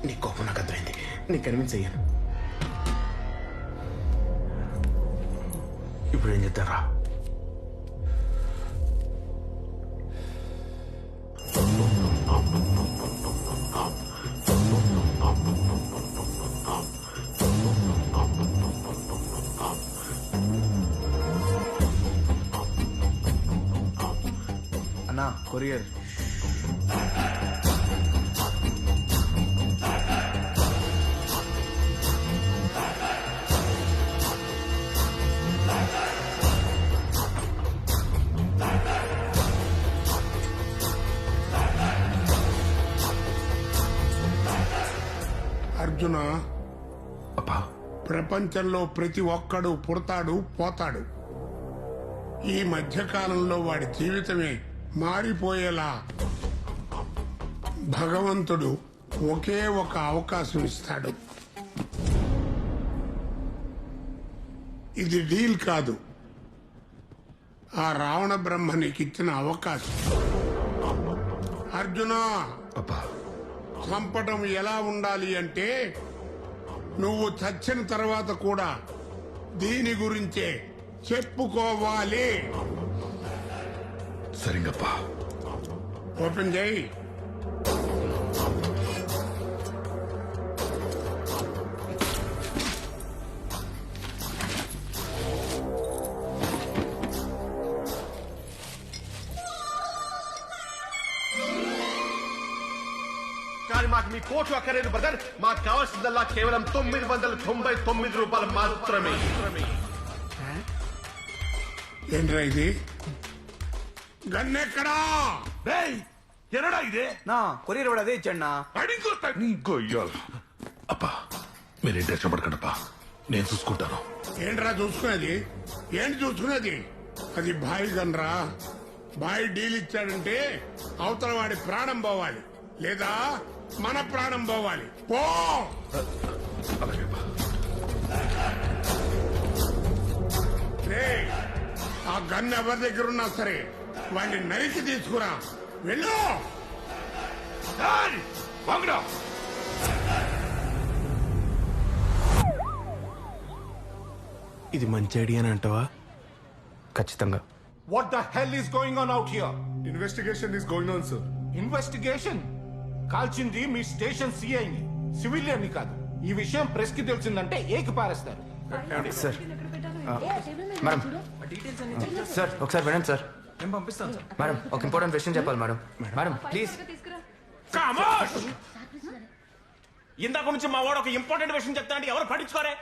నీ కోపం నాకు అర్థమైంది. నీకు కన్విన్స్ అయ్యాను. ఇప్పుడు ఏం చేద్దారా? అన్నా కొరియర్. అర్జున, ప్రపంచంలో ప్రతి ఒక్కడు పుడతాడు పోతాడు. ఈ మధ్యకాలంలో వాడి జీవితమే మారిపోయేలా భగవంతుడు ఒకే ఒక అవకాశం ఇస్తాడు. ఇది డీల్ కాదు, ఆ రావణ బ్రహ్మ నీకిచ్చిన అవకాశం. అర్జున, చంపటం ఎలా ఉండాలి అంటే నువ్వు చచ్చిన తర్వాత కూడా దీని గురించే చెప్పుకోవాలి. సరిగప్ప, ఓపెన్ చేయి. కానీ మాకు మీ కోట్లు అక్కర్లేదు బ్రదర్. మాకు కావాల్సిందల్లా కేవలం 999 రూపాయలు మాత్రమే. ఏంట్రా ఇది? గన్నెక్కడా? ఎనడా ఇదే నా కొరియర్ వాడు అదే ఇచ్చండి. అప్పా మీరేం టెన్షన్ పడకండప్పా, నేను చూసుకుంటాను. ఏంట్రా చూసుకునేది? ఏంటి చూసుకునేది? అది బాయ్ గన్రా. బాయ్ డీల్ ఇచ్చాడంటే అవతల వాడి ప్రాణం పోవాలి, లేదా మన ప్రాణం పోవాలి. పో. రేయ్, ఆ గన్ ఎవరి దగ్గర ఉన్నా సరే వాడిని నరికి తీసుకురా. వెళ్ళు. ఇది మంచి ఐడియా అని అంటావా? ఖచ్చితంగా. What the hell is going on out here? Investigation is going on, sir. Investigation? కాల్చింది మీ స్టేషన్ సిఐని, సివిలియన్ ని కాదు. ఈ విషయం ప్రెస్ కి తెలిసిందంటే ఏకి పారేస్తారు. సార్ మేడం, సార్ ఒకసారి వినండి సార్. నేను పంపిస్తాను. మేడం ఒక ఇంపార్టెంట్ విషయం చెప్పాలి మేడం. Madam please. ఇందాక నుంచి మా వాడు ఒక ఇంపార్టెంట్ విషయం చెప్తా అంటే ఎవరు పట్టించుకోరే?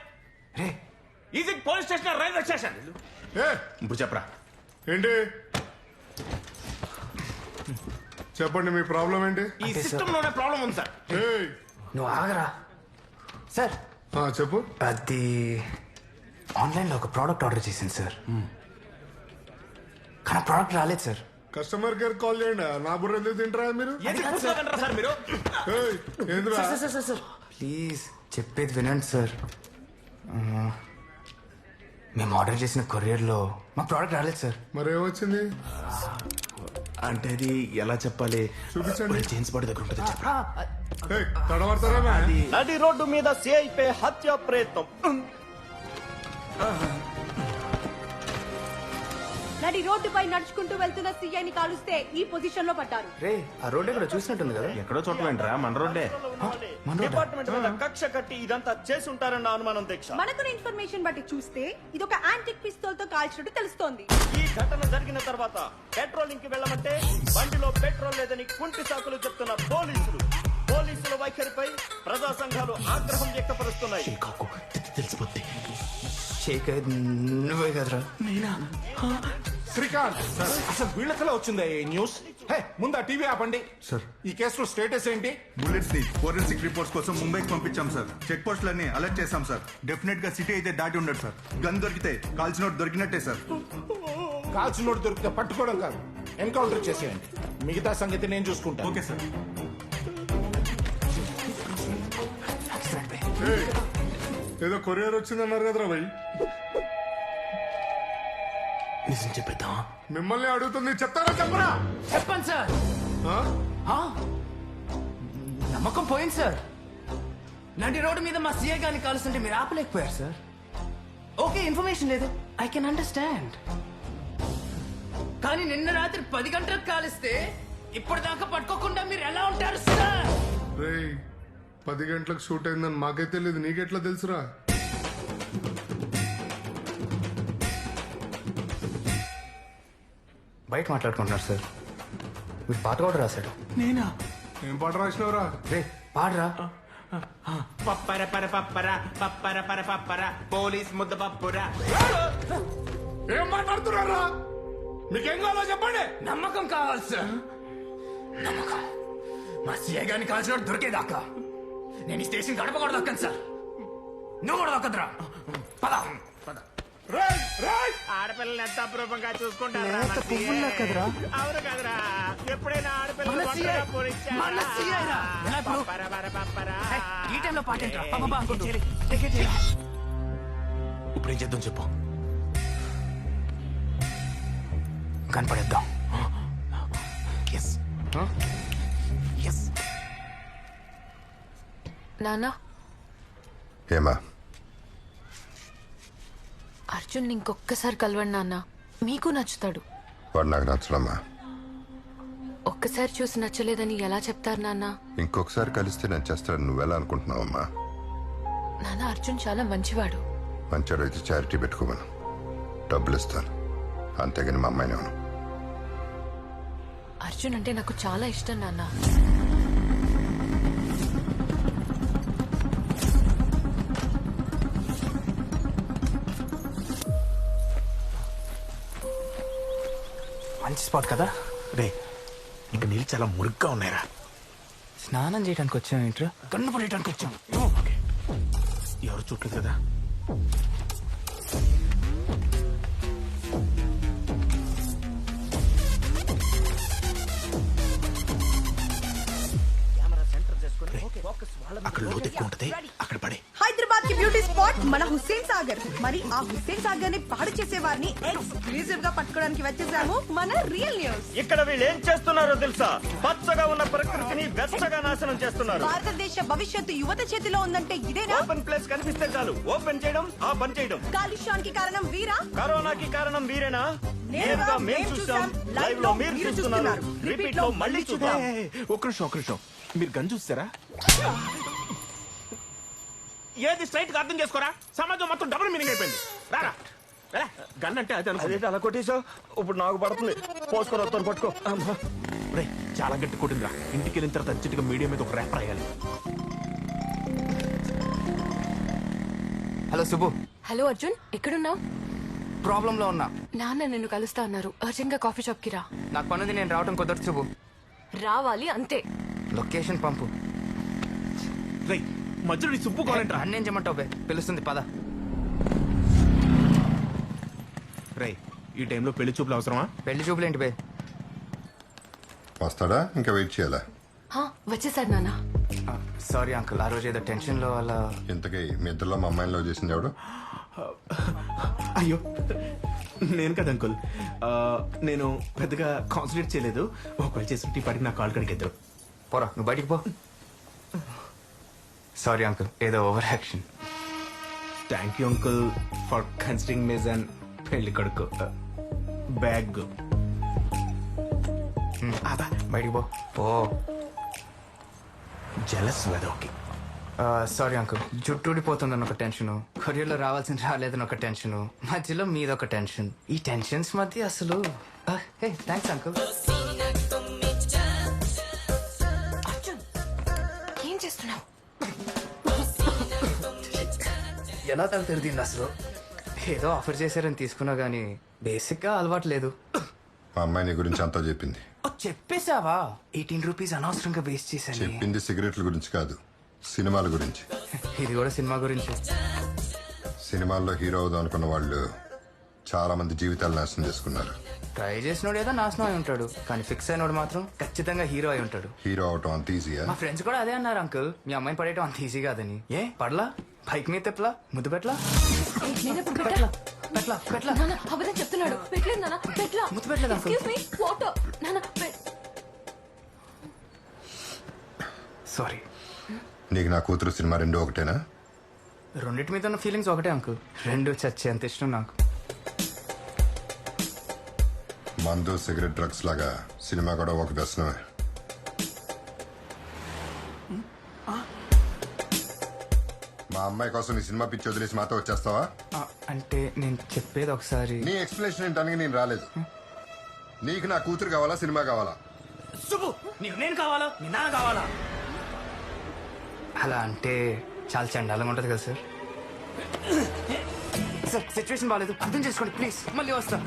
ఇది పోలీస్ స్టేషన్, రైల్వే స్టేషన్. ఇప్పుడు చెప్పరా. ఏంటి చెప్పండి, మీ ప్రాబ్లం ఏంటి? ఈ సిస్టమ్ లోనే ప్రాబ్లం ఉంది సార్. నువ్వు ఆగరా సార్. చెప్పు. అది ఆన్లైన్ లో ఒక ప్రోడక్ట్ ఆర్డర్ చేసింది సార్, కానీ ప్రోడక్ట్ రాలేదు సార్. కస్టమర్ కేర్ కాల్ చేయండి. నా బుర్ర ఎందుకు తింటారా మీరు? సార్ మీరు ఏంద్రా? సార్ ప్లీజ్ చెప్పేది వినండి సార్. మేము ఆర్డర్ చేసిన కొరియర్లో మా ప్రోడక్ట్ రాలేదు సార్. మరి ఏమొచ్చింది అంటే అది ఎలా చెప్పాలి? చూపించండి. జేమ్స్ బాడీ దగ్గర ఉంటుంది. తడబడతారా? నడి రోడ్డు మీద సిఐపై హత్య ప్రయత్నం. నడి రోడ్డుపై నడుచుకుంటూ వెళ్తున్న సీఐని కాలుస్తే ఈ పొజిషన్ లో పడ్డారు. రే ఆ రోడ్ ఎక్కడ చూసినట్టుంది కదా. ఎక్కడో చోట్లేంట్రా, మన రోడ్డే. డిపార్ట్మెంట్ మీద కక్ష కట్టి ఇదంతా చేసి ఉంటారన్న అనుమానం దీక్ష. మనకున్న ఇన్ఫర్మేషన్ బట్టి చూస్తే ఇది ఒక యాంటిక్ పిస్తోల్ తో కాల్చినట్టు తెలుస్తోంది. ఈ ఘటన జరిగిన తర్వాత పెట్రోలింగ్ కి వెళ్ళమంటే బండిలో పెట్రోల్ లేదని కుంటి సాకులు చెప్తున్న పోలీసుల వైఖరిపై ప్రజా సంఘాలు ఆగ్రహం వ్యక్తపరుస్తున్నాయి. తెలిసిపోద్ది. నువ్వే కదరా? శ్రీకాంత్, అసలు వీళ్ళకలా వచ్చిందా ఈ న్యూస్? ముందు ఆ టీవీ ఆపండి సార్. ఈ కేసులో స్టేటస్ ఏంటి? బుల్లెట్స్ ని ఫోరెన్సిక్ రిపోర్ట్స్ కోసం ముంబైకి పంపించాం సార్. చెక్ పోస్టులన్నీ అలర్ట్ చేశాం సార్. డెఫినెట్ గా సిటీ అయితే దాటి ఉండదు సార్. గన్ దొరికితే కాల్చినోట్ దొరికినట్టే సార్. కాల్చినోట్ దొరికితే పట్టుకోవడం కాదు, ఎన్కౌంటర్ చేసేయండి. మిగతా సంగతి నేను చూసుకుంటాను. Okay sir. ఏదో కొరియర్ వచ్చిందన్నారు కదరా భయ్. నిజం చెప్పేద్దాం. మిమ్మల్ని అడుగుతుంది, చెప్తారా చెప్పరా? చెప్పండి సార్. నమ్మకం పోయింది సార్. నడి రోడ్డు మీద మా సీఐ గారిని కాలుస్తుంటే మీరు ఆపలేకపోయారు సార్. ఓకే ఇన్ఫర్మేషన్ లేదు, ఐ కెన్ అండర్స్టాండ్. కానీ నిన్న రాత్రి 10 గంటలకు కాలిస్తే ఇప్పటిదాకా పట్టుకోకుండా మీరు ఎలా ఉంటారు సార్? 10 గంటలకు షూట్ అయిందని మాకైతే తెలియదు, నీకెట్లా తెలుసురా? బయట మాట్లాడుకుంటున్నారు సార్. మీరు పాట కూడా రాశాడు. నేనా? ఏం పాట రాసినవరా? రే పాడరా. పప్పర పర పప్పర పప్పర పర పప్పర పోలీస్ ముద్ద పప్పురా. ఏం మాట్లాడుతున్నారా? మీకేం కావాలో చెప్పండి. నమ్మకం కావాలి సార్. నమ్మకం. మా సీఐ గారిని కాల్చిన దొరికేదాకా నేను ఈ స్టేషన్ గడప కూడా దక్కను సార్. నువ్వు కూడా దక్కదురా. పద. ఆడపిల్లలు ఎంత అప్రూపంగా చూసుకుంటారా? కదరా అవును కదరా. ఎప్పుడైనా ఆడపిల్లలు మన ఒంటరిగా CI. పోనిచ్చారా? మన CI రా. ఎలా ఇప్పుడు? పప్పరా. ఈ టైంలో పాట ఏంట్రా? పాపా అనుకుంటూ. ఇప్పుడు ఏం చేద్దాం చెప్పు. కనపడేద్దాం. నాన్న, ఏమా అర్జున్ ఇంకొక్కసారి కలవండి నాన్న, మీకు నచ్చుతాడు. వాడు నాకు నచ్చడమ్మా. ఒక్కసారి చూసి నచ్చలేదని ఎలా చెప్తారు నాన్న? ఇంకొకసారి కలిస్తే నచ్చేస్తాడు. నువ్వెలా అనుకుంటున్నావమ్మా? నాన్న, అర్జున్ చాలా మంచివాడు. మంచివాడు అయితే చారిటీ పెట్టుకోమను, డబ్బులు ఇస్తాను. అంతేగాని మా అమ్మాయిని అవును. అర్జున్ అంటే నాకు చాలా ఇష్టం నాన్న. మంచి స్పాట్ కదా రే. ఇంకా నీళ్ళు చాలా మురుగ్గా ఉన్నాయిరా. స్నానం చేయడానికి వచ్చాం ఏంట్రా? కన్ను పడేయడానికి వచ్చాం. ఓకే, ఎవరు చూడలేదు కదా. అక్కడ లోతు ఎక్కువ ఉంటది, అక్కడ పడే. హైదరాబాద్ కి బ్యూటీ స్పాట్ మన హుస్సేన్ సాగర్. మరి ఆ హుస్సేన్ సాగర్ ని పాడు చేసే వారిని ఎక్స్క్లూజివ్ గా పట్టుకోవడానికి వచ్చేసాము మన రియల్ న్యూస్. ఇక్కడ వీళ్ళు ఏం చేస్తున్నారో తెలుసా? పచ్చగా ఉన్న ప్రకృతిని వెచ్చగా నాశనం చేస్తున్నారు. భారతదేశ భవిష్యత్తు యువత చేతిలో ఉందంటే ఇదేనా? ఓపెన్ ప్లేస్ కనిపిస్తే చాలు ఓపెన్ చేయడం, ఆ పని చేయడం. కాలుష్యానికి కారణం వీరా? కరోనాకి కారణం వీరేనా? నేరుగా మేము చూసాం, లైవ్ లో మీరు చూస్తున్నారు, రిపీట్ లో మళ్ళీ చూద్దాం. ఒక్క నిమిషం. మీరు గన్ చూస్తారా? ఏది స్ట్రైట్ గా అర్థం చేసుకోరా. సమాజం మొత్తం డబుల్ మీనింగ్ అయిపోయింది. రారా గన్ అంటే అది అదేంటి అలా కొట్టేసావు? ఇప్పుడు నాకు పడుతుంది. పోసుకొని వస్తాను, పట్టుకో. రే చాలా గట్టి కొట్టిందిరా. ఇంటికి వెళ్ళిన తర్వాత అర్జెంట్గా మీడియా మీద ఒక ర్యాప్ రాయాలి. హలో సుబ్బు. హలో అర్జున్, ఎక్కడున్నావు? ప్రాబ్లం లో ఉన్నా. నాన్న నిన్ను కలుస్తా అన్నారు. అర్జెంట్ గా కాఫీ షాప్ కి రా. నాకు పనుంది, నేను రావడం కుదరదు సుబ్బు. రావాలి అంతే. లొకేషన్ పంపు. రే మధ్యలో సుబ్బు కావాలంటే అన్నేం చేయమంటావు బే? పిలుస్తుంది పద. రే ఈ టైంలో పెళ్లి చూపులు అవసరమా? పెళ్లి చూపులు ఏంటి బే? వస్తాడా? ఇంకా వెయిట్ చేయాలా? వచ్చేసాడు నాన్న. సారీ అంకుల్, ఆ రోజు ఏదో టెన్షన్ లో అలా. ఇంతకీ మీ ఇద్దరులో మా అమ్మాయిని లవ్ చేసింది ఎవడు? అయ్యో నేను కదా అంకుల్. నేను పెద్దగా కాన్సన్ట్రేట్ చేయలేదు. ఒకవేళ చేసి టీ పాటికి నా కాల్ కడికి ఇద్దరు. పోరా నువ్వు బయటికి పో. సారీ అంకుల్, ఏదో over action. Thank you uncle for considering me and పెళ్లి కొడుకు బ్యాగ్. బయటికి పో. పో. జలస్ వెదోకి. సారీ అంకుల్, జుట్టుడిపోతుందని ఒక టెన్షన్, కొరియర్లో రావాల్సింది రాలేదని ఒక టెన్షన్, మధ్యలో మీదొక టెన్షన్. ఈ టెన్షన్స్ మధ్య అసలు థ్యాంక్స్ అంకుల్. అర్జున్, ఏం చేస్తున్నావు? ఎలా తల తిరిగింది అసలు? ఏదో ఆఫర్ చేశారని తీసుకున్నా గానీ బేసిక్ గా అలవాటు లేదు. మా అమ్మాయి నీ గురించి అంతా చెప్పింది. చెప్పేశావా? 18 రూపీస్ అనవసరంగా వేస్ట్ చేశాను. చెప్పింది సిగరెట్ల గురించి కాదు, సినిమాల గురించి. ఇది కూడా సినిమా గురించి. సినిమాల్లో హీరో అవుదాం అనుకున్న వాళ్ళు చాలా మంది జీవితాలు నాశనం చేసుకున్నారు. ట్రై చేసినోడు ఏదో నాశనం అయి ఉంటాడు, కానీ ఫిక్స్ అయినోడు మాత్రం ఖచ్చితంగా హీరో అయి ఉంటాడు. హీరో అవటం అంత ఈజీయా? మా ఫ్రెండ్స్ కూడా అదే అన్నారు అంకుల్, మీ అమ్మాయిని పడేయటం అంత ఈజీ కాదని. ఏ పడలా? బైక్ మీద తెప్పలా? ముద్దు పెట్లా? నాన్న అబద్ధం చెప్తున్నాడు. పెట్టలేదు నాన్న, పెట్లా. ముద్దు పెట్టలేదు అంకుల్. Excuse me, water. నాన్న సారీ. నీకు నా కూతురు సినిమా రెండు ఒకటేనా? రెండింటి మీద ఉన్న ఫీలింగ్స్ ఒకటే అంకుల్, రెండు చచ్చే అంత ఇష్టం నాకు. మందు సిగరెట్ డ్రగ్స్ లాగా సినిమా కూడా ఒక వ్యసనమే. మా అమ్మాయి కోసం నీ సినిమా పిచ్చి వదిలేసి మాతో వచ్చేస్తావా? అంటే నేను చెప్పేది ఒకసారి. నీ ఎక్స్ప్లెనేషన్ ఏంటని నేను రాలేదు. నీకు నా కూతురు కావాలా, సినిమా కావాలా? శుభు, నీకు నేను కావాలా, నీ నాన్న కావాలా? అలా అంటే చాలా చండాలంగా ఉంటది కదా సార్. సార్ సిచ్యువేషన్ బాగాలేదు, అర్థం చేసుకోండి ప్లీజ్. మళ్ళీ వస్తా.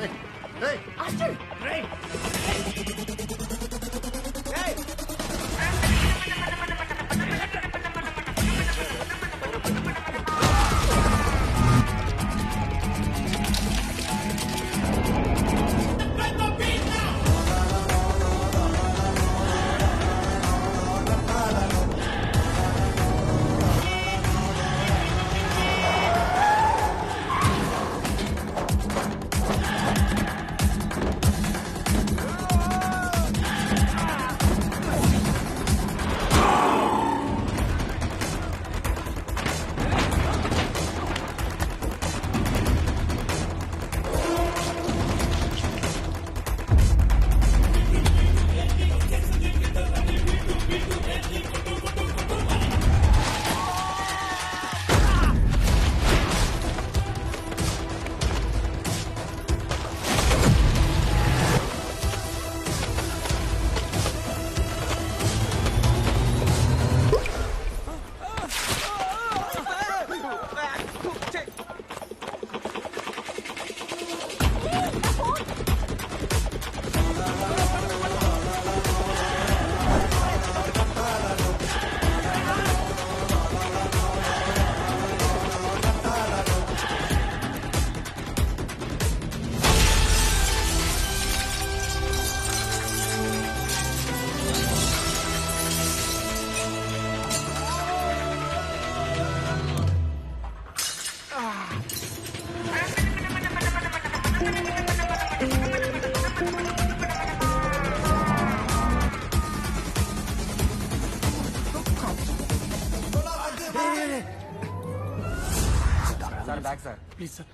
ప్లీజ్ సార్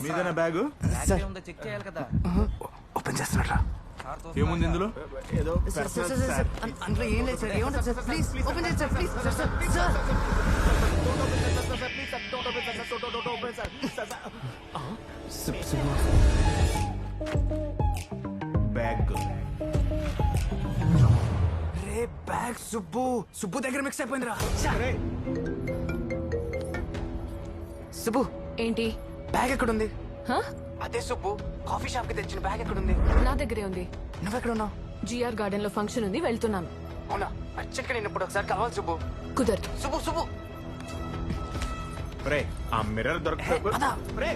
మీదేనా బ్యాగు చెక్ చేయాలి కదా. ఓపెన్ చేస్తున్నారా? ఏముంది ఇందులో? ఏదో అందులో ఏం లేదు సార్. ఏముంటుంది సార్? ప్లీజ్ ఓపెన్ చేయండి sir. Please sir. Bag ray bag Subbu దగ్గర మిక్స్ అయిపోయిందిరా. సుబ్బు ఏంటి బ్యాగ్ ఎక్కడుంది? హ? అదే సుబ్బు కాఫీ షాప్ కి తెచ్చిన బ్యాగ్ ఎక్కడుంది? నా దగ్గరే ఉంది. నువ్వెక్కడ ఉన్నావు? జిఆర్ గార్డెన్ లో ఫంక్షన్ ఉంది, వెళ్తున్నాను. అవునా? అర్జెంట్ గా నేను ఇప్పుడు ఒకసారి కావాలి సుబ్బు. కుదరదు. సుబ్బు రే ఆ మిర్రర్ దొరకదా? రే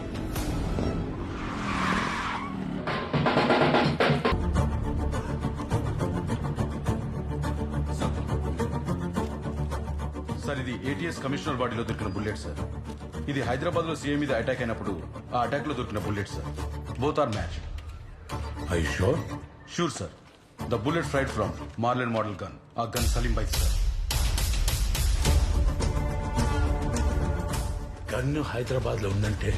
సార్ ఇది ఏటీఎస్ కమిషనర్ బాడీలో దొరికిన బుల్లెట్ సార్. ఇది హైదరాబాద్ లో సీఎం మీద అటాక్ అయినప్పుడు ఆ అటాక్ లో దొరికిన bullet sir. Both are match. I sure? Sure sir. The bullet fired from Marlin model gun. ఆ గన్ సలీం బైక్ సార్. గన్ను హైదరాబాద్ లో ఉందంటే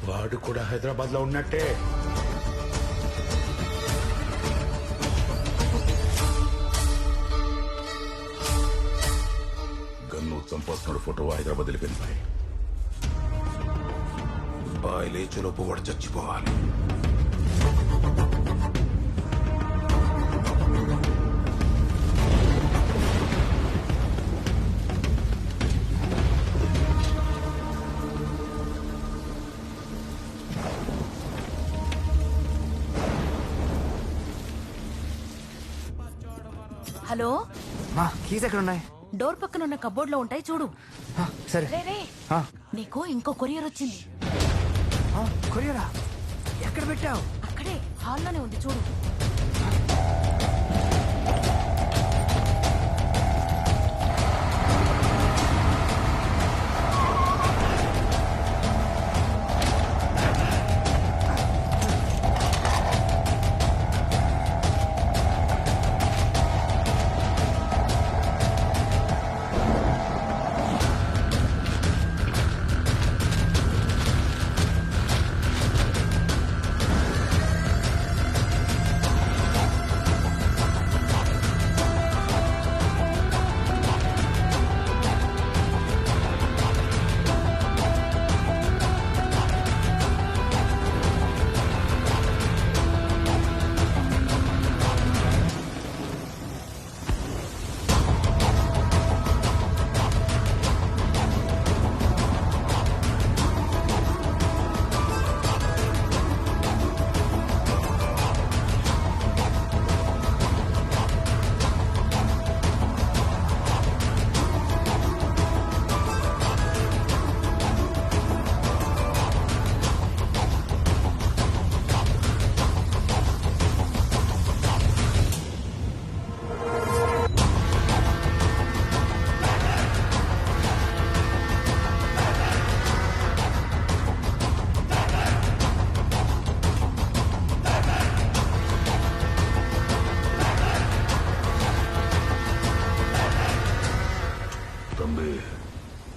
వాడు కూడా హైదరాబాద్ లో ఉన్నట్టే. గన్ను చంపేస్తున్నాడు ఫోటో హైదరాబాద్ వెళ్ళిపోయింది. బాయ్ లేచేలోపు వాడు చచ్చిపోవాలి. హలో, మా కీస్ ఎక్కడ ఉన్నాయి? డోర్ పక్కన ఉన్న కబోర్డ్ లో ఉంటాయి, చూడు. సరే. రే నీకు ఇంకో కొరియర్ వచ్చింది. కొరియరా? ఎక్కడ పెట్టావు? అక్కడే హాల్లోనే ఉంది, చూడు.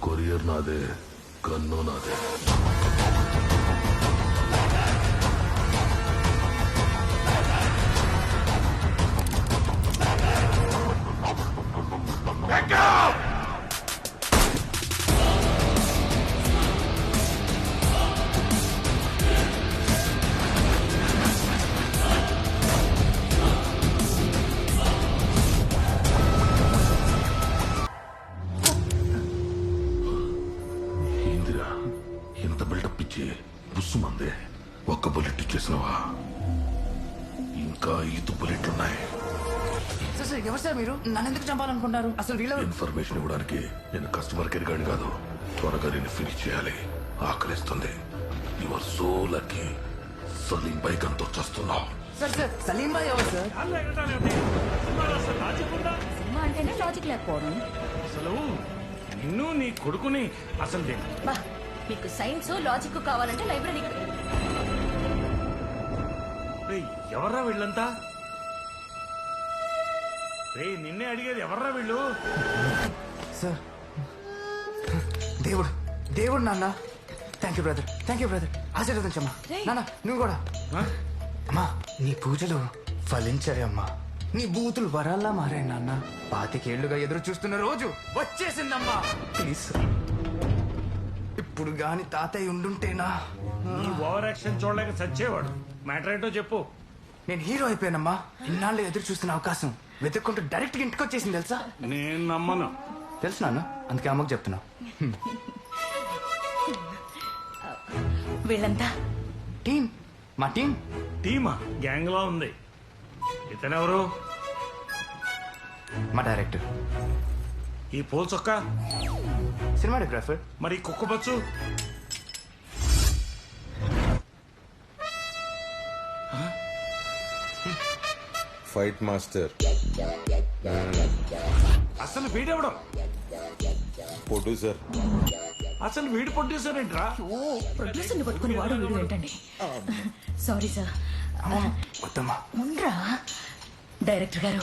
కొరియర్ నాదే, గన్ను నాదే. బుస్సుమందే ఒక్క బుల్లెట్ ఇచ్చేసినవా? ఇంకా 5 బుల్లెట్లున్నాయి. సార్ ఎవరు సార్ మీరు? నన్ను ఎందుకు చంపాలనుకుంటారు? అసలు వీళ్ళ ఇన్ఫర్మేషన్ ఇవ్వడానికి నేను కస్టమర్ కేర్ గాని కాదు. త్వరగా నేను ఫినిష్ చేయాలి, ఆకలిస్తుంది. You are so lucky. Salim బైక్ అంతా చేస్తున్నావు. సార్ సలీం బాయ్ ఎవరు సార్? సినిమా అంటేనే లాజిక్ లేకపోవడం. అసలు నిన్ను నీ కొడుకుని అసలు బా, మీకు సైన్స్ లాజిక్ కావాలంటే లైబ్రరీకి ఎవర్రా వీళ్ళంతా? రే నిన్నే అడిగేది, ఎవర్రా వీళ్ళు? సార్ దేవుడు దేవుడు నాన్న. థ్యాంక్ యూ బ్రదర్ ఆశీర్వదించమ్మా. నాన్న నువ్వు కూడా. అమ్మా నీ పూజలు ఫలించాయమ్మా. నీ బూతులు వరాల్లా మారాయి నాన్న. 25 ఏళ్లుగా ఎదురు చూస్తున్న రోజు వచ్చేసిందమ్మా. ప్లీజ్ ఇప్పుడు గాని తాతయ్య ఉండుంటేనా. ఈ ఓవర్ యాక్షన్ చూడలేక చచ్చేవాడు. మ్యాటర్ ఏంటో చెప్పు. నేను హీరో అయిపోయానమ్మా. ఇన్నాళ్ళు ఎదురు చూస్తున్న అవకాశం వెతుక్కుంటూ డైరెక్ట్ గా ఇంటికి వచ్చేసింది తెలుసా. నేను నమ్మను. తెలుసు నాన్న, అందుకే అమ్మకు చెప్తున్నా. వీళ్ళంతా టీం. మా టీం. టీమా? గ్యాంగ్ లో ఉంది. ఇతనెవరు? మా డైరెక్టర్. ఈ పూల చొక్క? సినిమాటోగ్రాఫర్. మరి కుక్కబచ్చు? Fight master. అసలు వీడెవడం? ప్రొడ్యూసర్. అసలు వీడు ప్రొడ్యూసర్ ఏంట్రా? ప్రొడ్యూసర్ ని పట్టుకుని వాడు వీడు ఏంటండి? Sorry sir. ఉండ్రా డైరెక్టర్ గారు,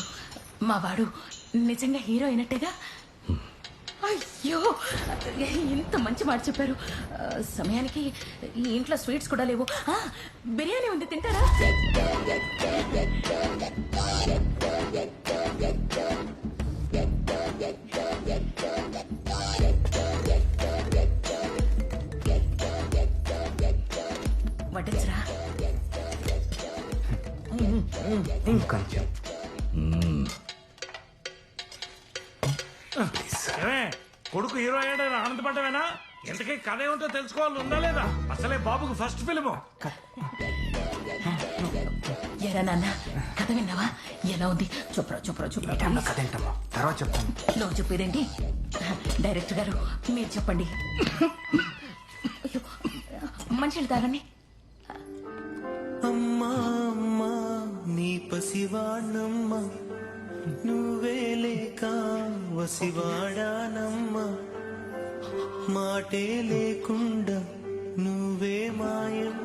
మా వాడు నిజంగా హీరో అయినట్టేగా? అయ్యో ఇంత మంచి మాట చెప్పారు. సమయానికి ఈ ఇంట్లో స్వీట్స్ కూడా లేవు. బిర్యానీ ఉంది, తింటారా? వడ్డించరా? ఇంకొంచెం. కొడుకు హీరో అయ్యాడని ఆనందపడ్డవేనా? ఎంతకీ కథ ఏమిటో తెలుసుకోవాలి ఉందా లేదా? అసలే బాబుకు ఫస్ట్ ఫిల్ము. ఎరా నాన్న, కథ విన్నావా? ఎలా ఉంది? చూపరా కథ ఏంటమ్మా, తర్వాత చెప్తాను. నువ్వు చెప్పేదేంటి? డైరెక్టర్ గారు మీరు చెప్పండి. మంచిది తాగండి. అమ్మా అమ్మా నీ పసివాణమ్మ, నువ్వే లేక వసివాడానమ్మా, మాటే లేకుండా నువ్వే మాయం.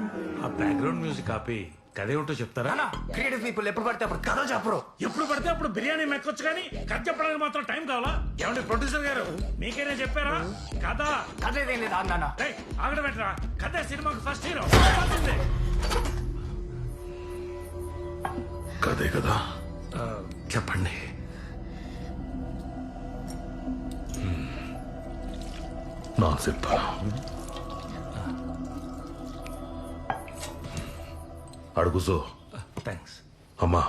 ఆ బ్యాక్గ్రౌండ్ మ్యూజిక్ ఆపి కథ ఏమిటో చెప్తారా? క్రియేటివ్ పీపుల్ ఎప్పుడు పడితే అప్పుడు కథ చెప్పరు. ఎప్పుడు పడితే అప్పుడు బిర్యానీ మెక్కొచ్చు కానీ కథ చెప్పడానికి మాత్రం టైం కావాలా? ఏమండి ప్రొడ్యూసర్ గారు, మీకేనే చెప్పారా కథ? కథ ఏదేం లేదు నాన్న. ఆగడ పెట్టరా, కథ సినిమాకి ఫస్ట్ హీరో. కదే కదా? చెప్పండి. నా చెప్తా. అడుగుసో. థ్యాంక్స్. అమ్మా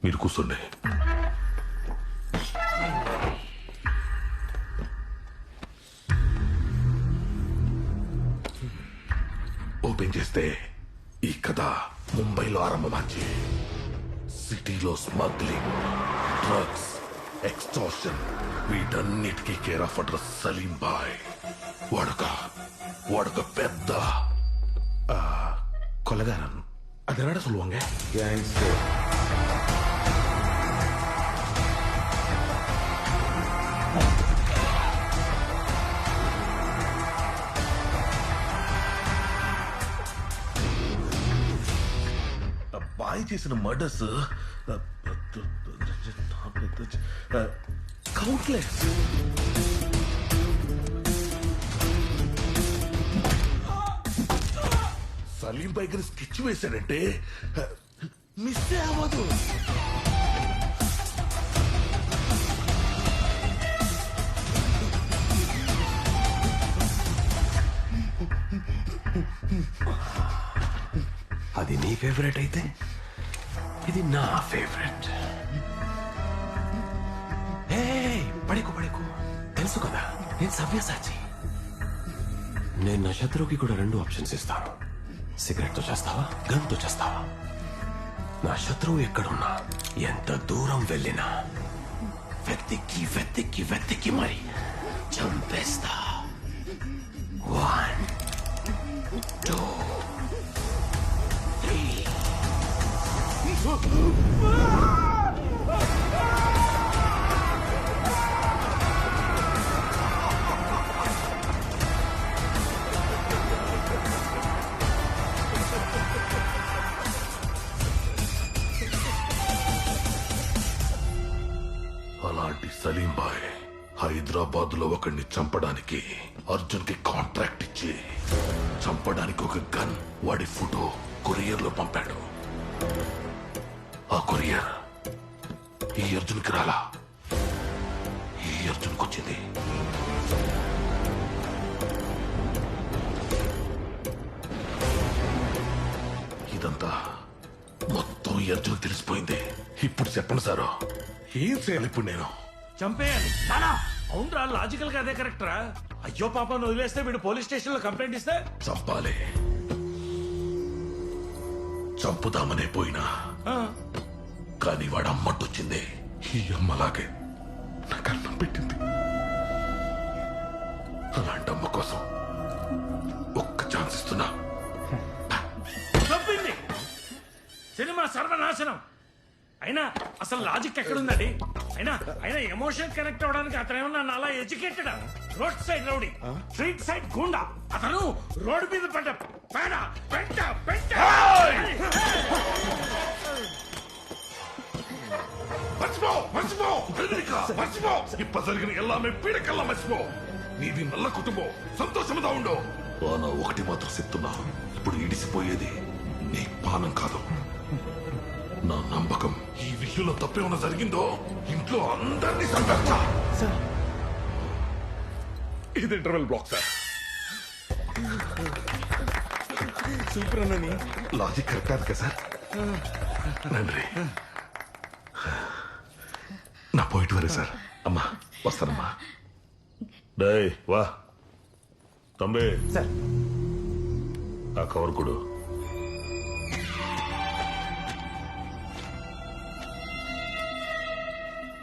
మీరు కూర్చోండి. ఓపెన్ చేస్తే ఈ కథ ముంబైలో ఆరంభమాచి సిటీలో స్మగ్లింగ్, డ్రగ్స్, ఎక్స్టార్షన్ వీటన్నిటికీ care of address Salim Bhai. వాడొక పెద్ద కొలగారన్. அதனால சொல்லுவாங்க గ్యాంగ్స్టర్. బాయ్ చేసిన మర్డర్స్ కౌంట్లెస్. సలీం బైక్ స్కెచ్ వేశాడంటే మిస్ అవ్వదు. అది నీ ఫేవరెట్ అయితే ఇది నా ఫేవరెట్. పడకు తెలుసు కదా నేను సవ్యసాచి. నేను నా శత్రువుకి కూడా 2 ఆప్షన్స్ ఇస్తాను. సిగరెట్ తో చేస్తావా, గన్ తో చేస్తావా? నా శత్రువు ఎక్కడున్నా, ఎంత దూరం వెళ్ళినా వెతికి మరి చంపేస్తా. 1 2 3. అలాంటి సలీం బాయ్ హైదరాబాద్ లో ఒకడిని చంపడానికి అర్జున్ కి కాంట్రాక్ట్ ఇచ్చి చంపడానికి ఒక గన్ వాడి ఫోటో కొరియర్ లో పంపాడు. ఆ కొరియర్ ఈ అర్జున్కి రాలా, ఈ అర్జున్కి వచ్చింది. ఇదంతా మొత్తం ఈ అర్జున్ తెలిసిపోయింది. ఇప్పుడు చెప్పండి సారు, ఏం చేయాలి ఇప్పుడు నేను? చంపేయాలి. అవునరా, లాజికల్ గా అదే కరెక్ట్ రా. అయ్యో పాపను వదిలేస్తే వీడు పోలీస్ స్టేషన్ లో కంప్లైంట్ ఇస్తే చంపాలి. చంపుదామనే పోయినా కానీ వాడు అమ్మట్టొచ్చింది. ఈ అమ్మలాగే నాకు అన్నం పెట్టింది. అలాంటి అమ్మ కోసం ఒక్క ఛాన్స్ ఇస్తున్నా. చంపింది. సినిమా సర్వనాశనం. అయినా అసలు లాజిక్ ఎక్కడుందండి? అయినా అయినా ఎమోషన్ కనెక్ట్ అవడానికి అతను ఏమన్నా నాలా educated? Road side rowdy, street side గుండా. అతను రోడ్డు మీద పడ్డ పేడ పెంట పెంట. మర్చిపో మర్చిపో మర్చిపో. ఇప్ప జరిగిన ఎల్లామే పీడకల్లా మర్చిపో. నీది నల్ల కుటుంబం, సంతోషముగా ఉండు. నా ఒకటి మాత్రం చెప్తున్నా, ఇప్పుడు ఇడిసిపోయేది నీ పానం కాదు, నా నమ్మకం. ఈ విషయంలో తప్పేమన్నా జరిగిందో ఇంట్లో అందరినీ సంపేస్తా. ఇది ఇంటర్వెల్ బ్లాక్ సార్. సూపర్ అన్నని లాజిక్ కరెక్ట్ కదా సార్? నండి నా పోయిట్ వరే సార్. అమ్మా వస్తానమ్మా. డై వా తమ్మి సార్. ఆ కవర్ కొడు.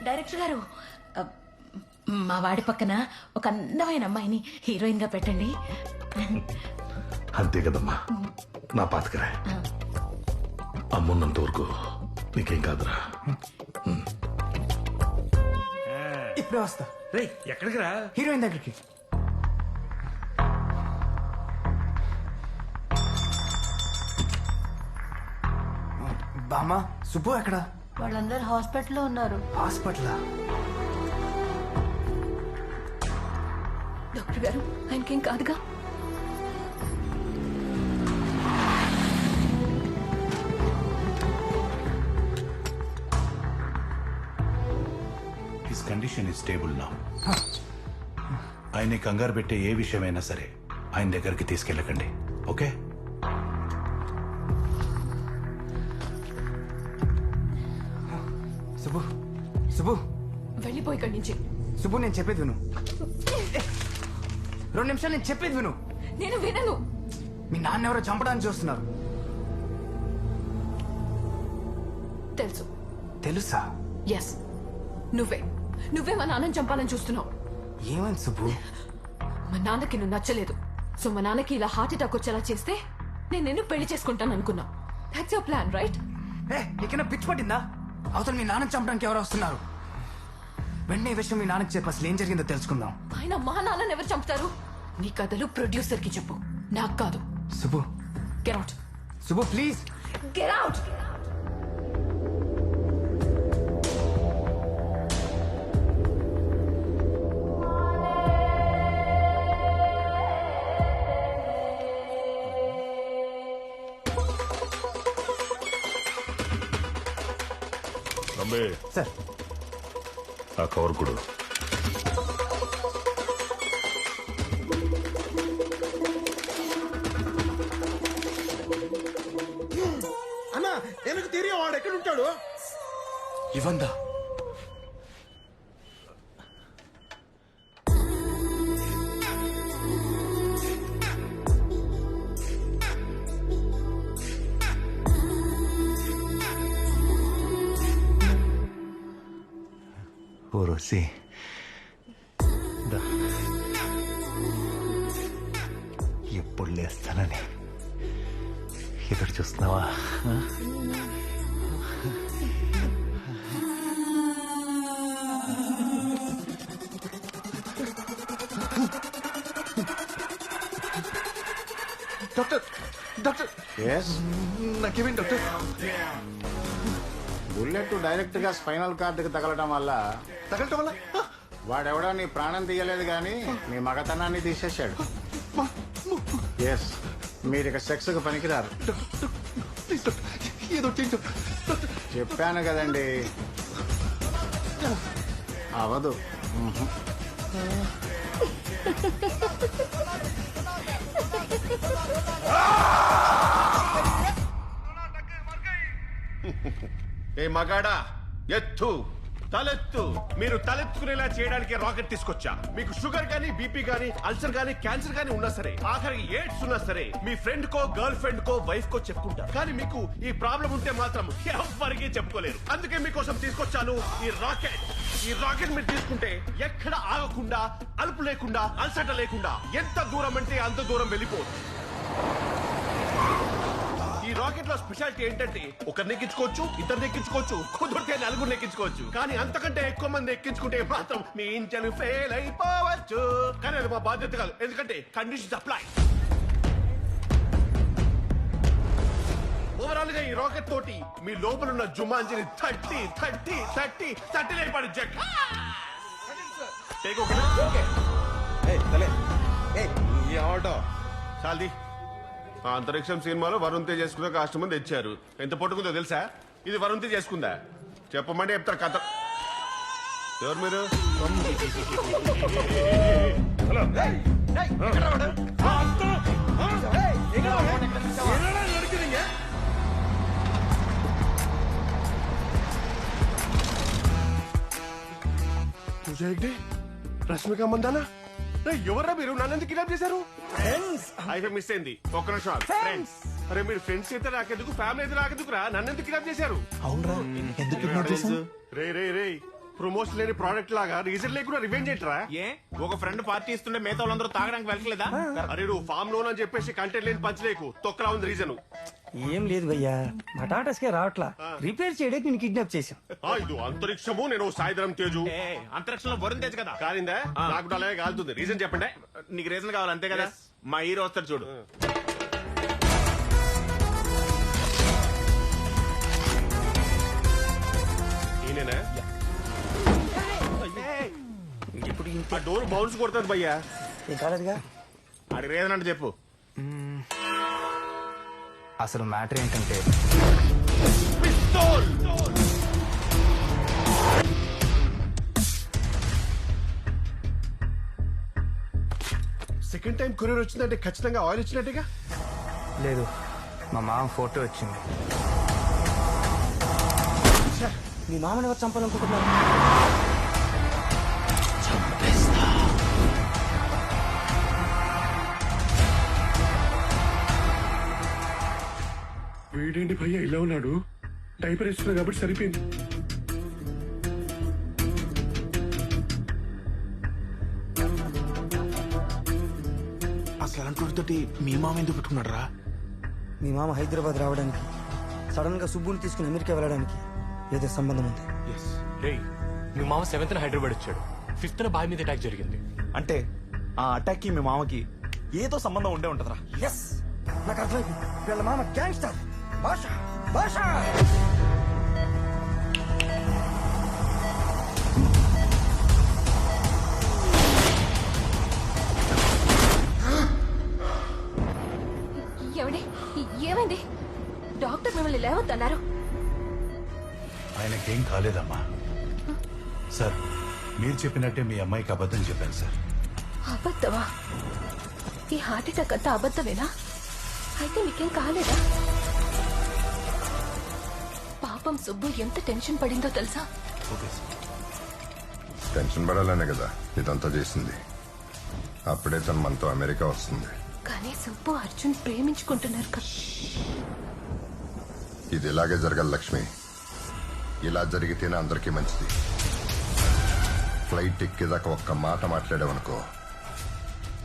డైరెక్టర్ గారు, మా వాడి పక్కన ఒక అందమైన అమ్మాయిని హీరోయిన్ గా పెట్టండి. అంతే కదమ్మా, నా పాతకరా. అమ్మున్నంత వరకు నీకేం కాదురా. ఇప్పుడే వస్తా. రే ఎక్కడికి రా? హీరోయిన్ దగ్గరికి. బామ్మ, సుబ్బు ఎక్కడ? వాళ్ళందరూ హాస్పిటల్లో ఉన్నారు. హాస్పిటలా? డాక్టర్ గారు, ఆయనకేం కాదుగా? His condition is stable now. ఆయన్ని కంగారు పెట్టే ఏ విషయమైనా సరే ఆయన దగ్గరికి తీసుకెళ్ళకండి, ఓకే? సుబ్బు, సుబ్బు వెళ్ళిపోయి ఇక్కడి నుంచి. సుబ్బు, నేను చెప్పేది విను. 2 నిమిషాలు నేను చెప్పేది విను. నేను వినను. మీ నాన్న ఎవరో చంపడానికి చూస్తున్నారు. తెలుసు. తెలుసా? ఎస్, నువ్వే మా నాన్నని చంపాలని చూస్తున్నావు. ఏమైంది సుబ్బు? మా నాన్నకి నువ్వు నచ్చలేదు, సో మా నాన్నకి ఇలా హార్ట్ అటాక్ వచ్చేలా చేస్తే నేను నిన్ను పెళ్లి చేసుకుంటాను అనుకున్నా. That's your plan, right? నీకైనా పిచ్చి పట్టిందా? అవతల మీ నాన్న చంపడానికి ఎవరు వస్తున్నారు? వెంటనే ఈ విషయం మీ నాన్నకి చెప్పి అసలు ఏం జరిగిందో తెలుసుకుందాం. ఆయన మా నాన్నని ఎవరు చంపుతారు? నీ కథలు ప్రొడ్యూసర్ కి చెప్పు, నాకు కాదు. Subbu, get out. Subbu please get out. Sir, ఆ కవర్ కొడు. అన్నా எனக்கு தெரியும் వాడు ఎక్కడ ఉంటాడు. ఇవందా? ఓరోసి ఎప్పుడు లేస్తానని ఎదురు చూస్తున్నావా? Doctor, doctor. నాకేమేంటి డాక్టర్? బుల్లెట్ డైరెక్ట్ గా స్పైనల్ కార్డ్ కి తగలటం వల్ల వాడెవడో నీ ప్రాణం తీయలేదు కానీ నీ మగతనాన్ని తీసేశాడు. ఎస్, మీరు ఇక సెక్స్కి పనికిరారు. చెప్పాను కదండి, అవదు. ఏ మగాడా, ఎత్తు, తలెత్తు. మీరు తలెత్తుకునేలా చేయడానికి రాకెట్ తీసుకొచ్చా. మీకు షుగర్ గానీ, బీపీ గానీ, అల్సర్ గానీ, క్యాన్సర్ గానీ ఉన్నా సరే, ఆఖరికి ఎయిడ్స్ ఉన్నా సరే, మీ ఫ్రెండ్ కో, గర్ల్ ఫ్రెండ్ కో, వైఫ్ కో చెప్పుకుంటారు. కానీ మీకు ఈ ప్రాబ్లం ఉంటే మాత్రం ఎవరికి చెప్పుకోలేరు. అందుకే మీకోసం తీసుకొచ్చాను ఈ రాకెట్. ఈ రాకెట్ మీరు తీసుకుంటే ఎక్కడ ఆగకుండా, అలుపు లేకుండా, అలసట లేకుండా ఎంత దూరం అంటే అంత దూరం వెళ్ళిపోవచ్చు. ఈ రాకెట్ లో స్పెషాలిటీ ఏంటంటే ఒకరిని ఎక్కించుకోవచ్చు, ఇద్దరిని ఎక్కించుకోవచ్చు, కుదిరితే నలుగురిని ఎక్కించుకోవచ్చు. కానీ అంతకంటే ఎక్కువ మంది ఎక్కించుకుంటే మాత్రం మీ ఇంజన్ ఫెయిల్ అయిపోవచ్చు. కానీ అది మా బాధ్యత కాదు, ఎందుకంటే కండిషన్స్ అప్లై. ఓవరాల్ గా ఈ రాకెట్ తోటి మీ లోపల ఉన్న జుమాంజిని 30 లేపాడు జగ్. చాలది. ఆ అంతరిక్షం సినిమాలో వరుణ్ తేజ్ చేసుకున్న కాస్ట్యూమ్ తెచ్చారు. ఎంత పట్టుకుందో తెలుసా? ఇది వరుణ్ తేజ్ చేసుకుందా? చెప్పమంటే చెప్తారు కథ. ఎవరు మీరు? పూజ హెగ్డే, రష్మిక మందానా, ఎవర్రా మీరు? నన్ను కిడ్నాప్ చేశారు? అయితే మిస్ అయింది. ఒక్క నిమిషం. ఫ్రెండ్స్. అరే మీరు ఫ్రెండ్స్ అయితే నాకెందుకు, ఫ్యామిలీ అయితే నాకెందుకురా? నన్ను ఎందుకు కిడ్నాప్ చేశారు? అవునరా, ఎందుకు కిడ్నాప్ చేశారు? రే ప్రమోషన్ లేని ప్రోడక్ట్ లాగా రీజన్ లేకుండా రివెంజ్ ఏంట్రా? ఏ ఒక ఫ్రెండ్ పార్టీ ఇస్తుంటే మిగతా వాళ్ళందరూ తాగడానికి వెళ్ళలేదా? అరే నువ్వు ఫామ్ లోన్ అని చెప్పేసి కంటెంట్ లేని పంచలేకు. తొక్కలా ఉంది రీజన్. ఏం లేదు భయ్యా, బటాటస్కే రావట్లా, రిపేర్ చేయడానికి నేను కిడ్నాప్ చేశాం. ఇది అంతరిక్షము, నేను సాయంత్రం తేజు. అంతరిక్షంలో వరుణ్ తేజ్ కదా. కాలిందా? నాకు అలాగే కాలుతుంది. రీజన్ చెప్పండి. నీకు రీజన్ కావాలి అంతే కదా. మా హీరో వస్తాడు చూడు. ఈయనేనా? ఇప్పుడు ఆ డోర్ బౌన్స్ కొడుతుంది భయ్యా. కాలేదుగా. అది రీజన్ అంటే చెప్పు. అసలు మ్యాటర్ ఏంటంటే సెకండ్ టైం కొరియర్ వచ్చిందంటే ఖచ్చితంగా ఆయిల్ ఇచ్చినట్టుగా. లేదు, మా మామ ఫోటో వచ్చింది. మీ మామని ఎవరు చంపాలనుకుంటున్నారు? వీడేంటి భయ్య ఇలా ఉన్నాడు? డైపర్ ఇస్తున్నా కాబట్టి సరిపోయింది. అసలు అలాంటి మీ మామ ఎందుకు పెట్టుకున్నాడు రా? మీ మామ హైదరాబాద్ రావడానికి, సడన్ గా సుబ్బుని తీసుకుని అమెరికా వెళ్ళడానికి ఏదో సంబంధం ఉంది. మీ మామ 7th హైదరాబాద్ వచ్చాడు, 5th బాయ్ మీద అటాక్ జరిగింది. అంటే ఆ అటాక్ కి మీ మామకి ఏదో సంబంధం ఉండే ఉంటదరా. ఎస్, నాకు అర్థమైంది. వీళ్ళ మామ గ్యాంగ్స్టర్. భాష భాష ఏమైంది? డాక్టర్ మిమ్మల్ని లేవద్దన్నారు. ఆయనకేం కాలేదమ్మా. సార్, మీరు చెప్పినట్టే మీ అమ్మాయికి అబద్ధం చెప్పాను సార్. అబద్ధమా? ఈ హార్ట్ అటాక్ అంతా అబద్ధమేనా? అయితే మీకేం కాలేదా? పాపం సుబ్బు ఎంత టెన్షన్ పడిందో తెలుసా? టెన్షన్ పడాలనే కదా ఇదంతా చేసింది. అప్పుడే తను మనతో అమెరికా వస్తుంది. కానీ సుబ్బు అర్జున్ ప్రేమించుకుంటున్నారు కదా. ఇది ఇలాగే జరగాలి లక్ష్మి. ఇలా జరిగితేనే అందరికీ మంచిది. ఫ్లైట్ ఎక్కేదాకా ఒక్క మాట మాట్లాడావనుకో,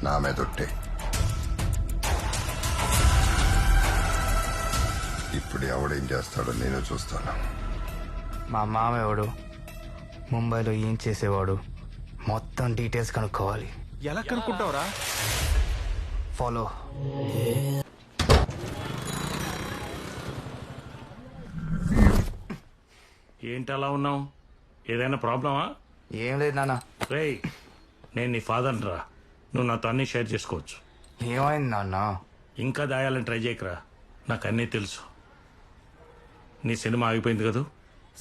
నా మీదొట్టే. ఇప్పుడు ఎవడేం చేస్తాడో నేను చూస్తాను. మా మామ ఎవడు, ముంబైలో ఏం చేసేవాడు, మొత్తం డీటెయిల్స్ కనుక్కోవాలి. ఎలా కనుక్కుంటావురా? ఫాలో. ఏంటి అలా ఉన్నావు? ఏదైనా ప్రాబ్లమా? ఏం లేదు నాన్న, రేయ్, నేను నీ ఫాదర్ రా. నువ్వు నాతో అన్నీ షేర్ చేసుకోవచ్చు. ఏమైంది నాన్న? ఇంకా దాయాలని ట్రై చేయకరా, నాకు అన్నీ తెలుసు. నీ సినిమా ఆగిపోయింది కదా?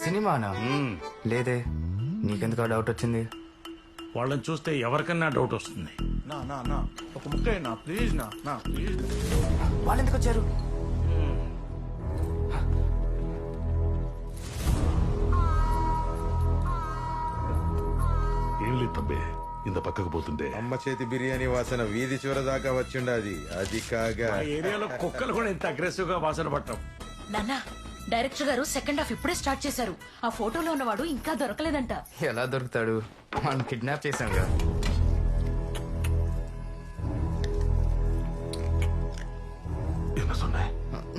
సినిమానా? లేదే, నీకెందుకు డౌట్ వచ్చింది? వాళ్ళని చూస్తే ఎవరికన్నా డౌట్ వస్తుంది. నా నా నా ఒక ముక్క నా ప్లీజ్ నా నా ప్లీజ్. వాళ్ళు ఎందుకు వచ్చారు? ఏం లేదు తబ్బే, ఇంత పక్కకు పోతుంటే అమ్మ చేతి బిర్యానీ వాసన వీధి చివర దాకా వచ్చిండాది. అది కాగా ఆ ఏరియాలో కుక్కలు కూడా ఇంత అగ్రెసివ్ గా వాసన పట్టం. నాన్న, డైరెక్టర్ గారు సెకండ్ హాఫ్ ఇప్పుడే స్టార్ట్ చేశారు. ఆ ఫోటోలో ఉన్నవాడు ఇంకా దొరకలేదంట. ఎలా దొరుకుతాడు? మనం కిడ్నాప్ చేశాం కదా.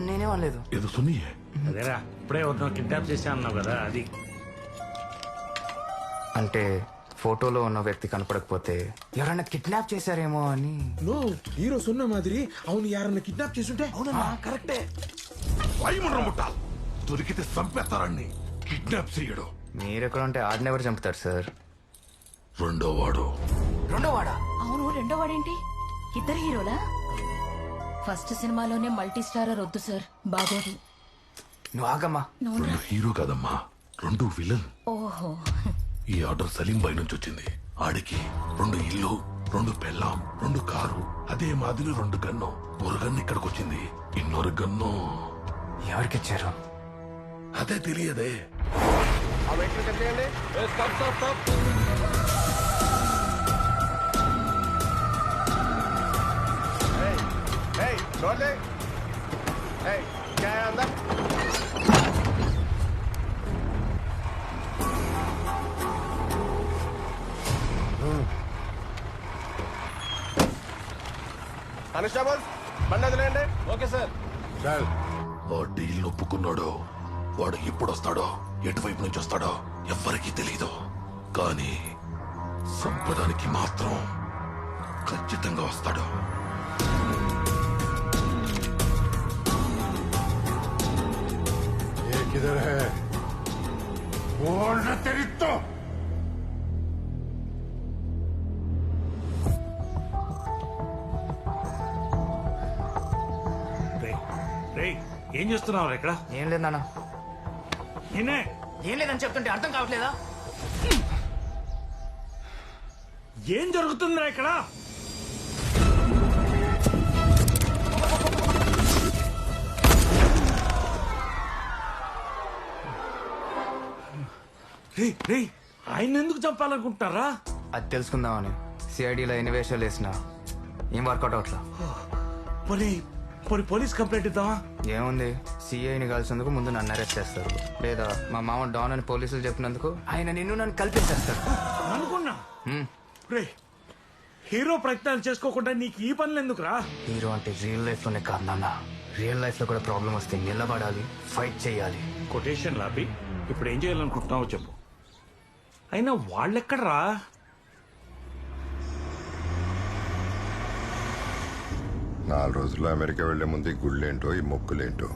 నేనే అనలేదు. ఏదో సున్నీయే. అదేరా, ఇప్పుడే ఎవరినో కిడ్నాప్ చేసా అన్నావు కదా, అది. అంటే ఫోటోలో ఉన్న వ్యక్తి కనపడకపోతే ఎవరైనా కిడ్నాప్ చేశారేమో అని. నో, హీరో సున్న మాదిరి. అవును, యారన్న కిడ్నాప్ చేస్తుంటే. అవునన్నా, కరెక్టే. వైముండ్ర ముట్టాల్ దొరికితే చంపేస్తారని కిడ్నాప్ చేయడం. మీరెక్కడ ఉంటే ఆడినెవరు చంపుతారు సార్? రెండో వాడు. అవును, రెండో వాడేంటి? ఇద్దరు హీరోలా? ఫస్ట్ సినిమాలోనే మల్టీ స్టారర్ వద్దు సార్, బాగోదు. నువ్వు ఆగమ్మా. రెండు హీరో కాదమ్మా, రెండు విలన్. ఓహో, ఈ ఆర్డర్ సలీం బాయ్ నుంచి వచ్చింది. ఆడికి 2 ఇల్లు, 2 పెళ్ళాం, 2 కారు, అదే మాదిరి 2 గన్ను. ఒక గన్ను ఇక్కడికి వచ్చింది, ఇన్నొరు గన్ను ఎవరికిచ్చారు? అదే తెలియదే. కానిస్టేబుల్, బండి వదిలేయండి. Okay sir. ఆ డీల్ ఒప్పుకున్నాడో వాడు ఎప్పుడు వస్తాడో, ఎటువైపు నుంచి వస్తాడో ఎవ్వరికీ తెలీదు. కానీ సంపదానికి మాత్రం ఖచ్చితంగా వస్తాడు. किधर है? बोल रहा तेरी तो। ఏం చేస్తున్నావు ఇక్కడ? ఏం లేదు నాన్న. నేనే ఏం లేదని చెప్తుంటే అర్థం కావట్లేదా? ఏం జరుగుతుందిరా ఇక్కడ? ఆయన ఎందుకు చంపాలనుకుంటారా? అది తెలుసుకుందామని సిఐడిలో ఎన్ని వేషాలు వేసినా ఏం వర్కౌట్ అవట్లా. పోలీస్ కంప్లైంట్ ఇద్దామా? ఏముంది, సిఐని కలిసినందుకు ముందు నన్ను అరెస్ట్ చేస్తారు, లేదా మా మామ డాన్ అని పోలీసులు చెప్పినందుకు ఆయన నన్ను కల్పించేస్తారు. అనుకున్నా. హీరో ప్రయత్నాలు చేసుకోకుండా నీకు ఈ పనులు ఎందుకురా? హీరో అంటే రియల్ లైఫ్ లోనే కాదు నాన్న, రియల్ లైఫ్ లో కూడా ప్రాబ్లం వస్తే నిలబడాలి, ఫైట్ చేయాలి. కొటేషన్ లాపి ఇప్పుడు ఏం చేయాలనుకుంటున్నావో చెప్పు. అయినా వాళ్ళెక్కడరా? 4 రోజుల్లో అమెరికా వెళ్లే ముందు ఈ గుళ్ళేంటో, ఈ మొక్కులేంటో.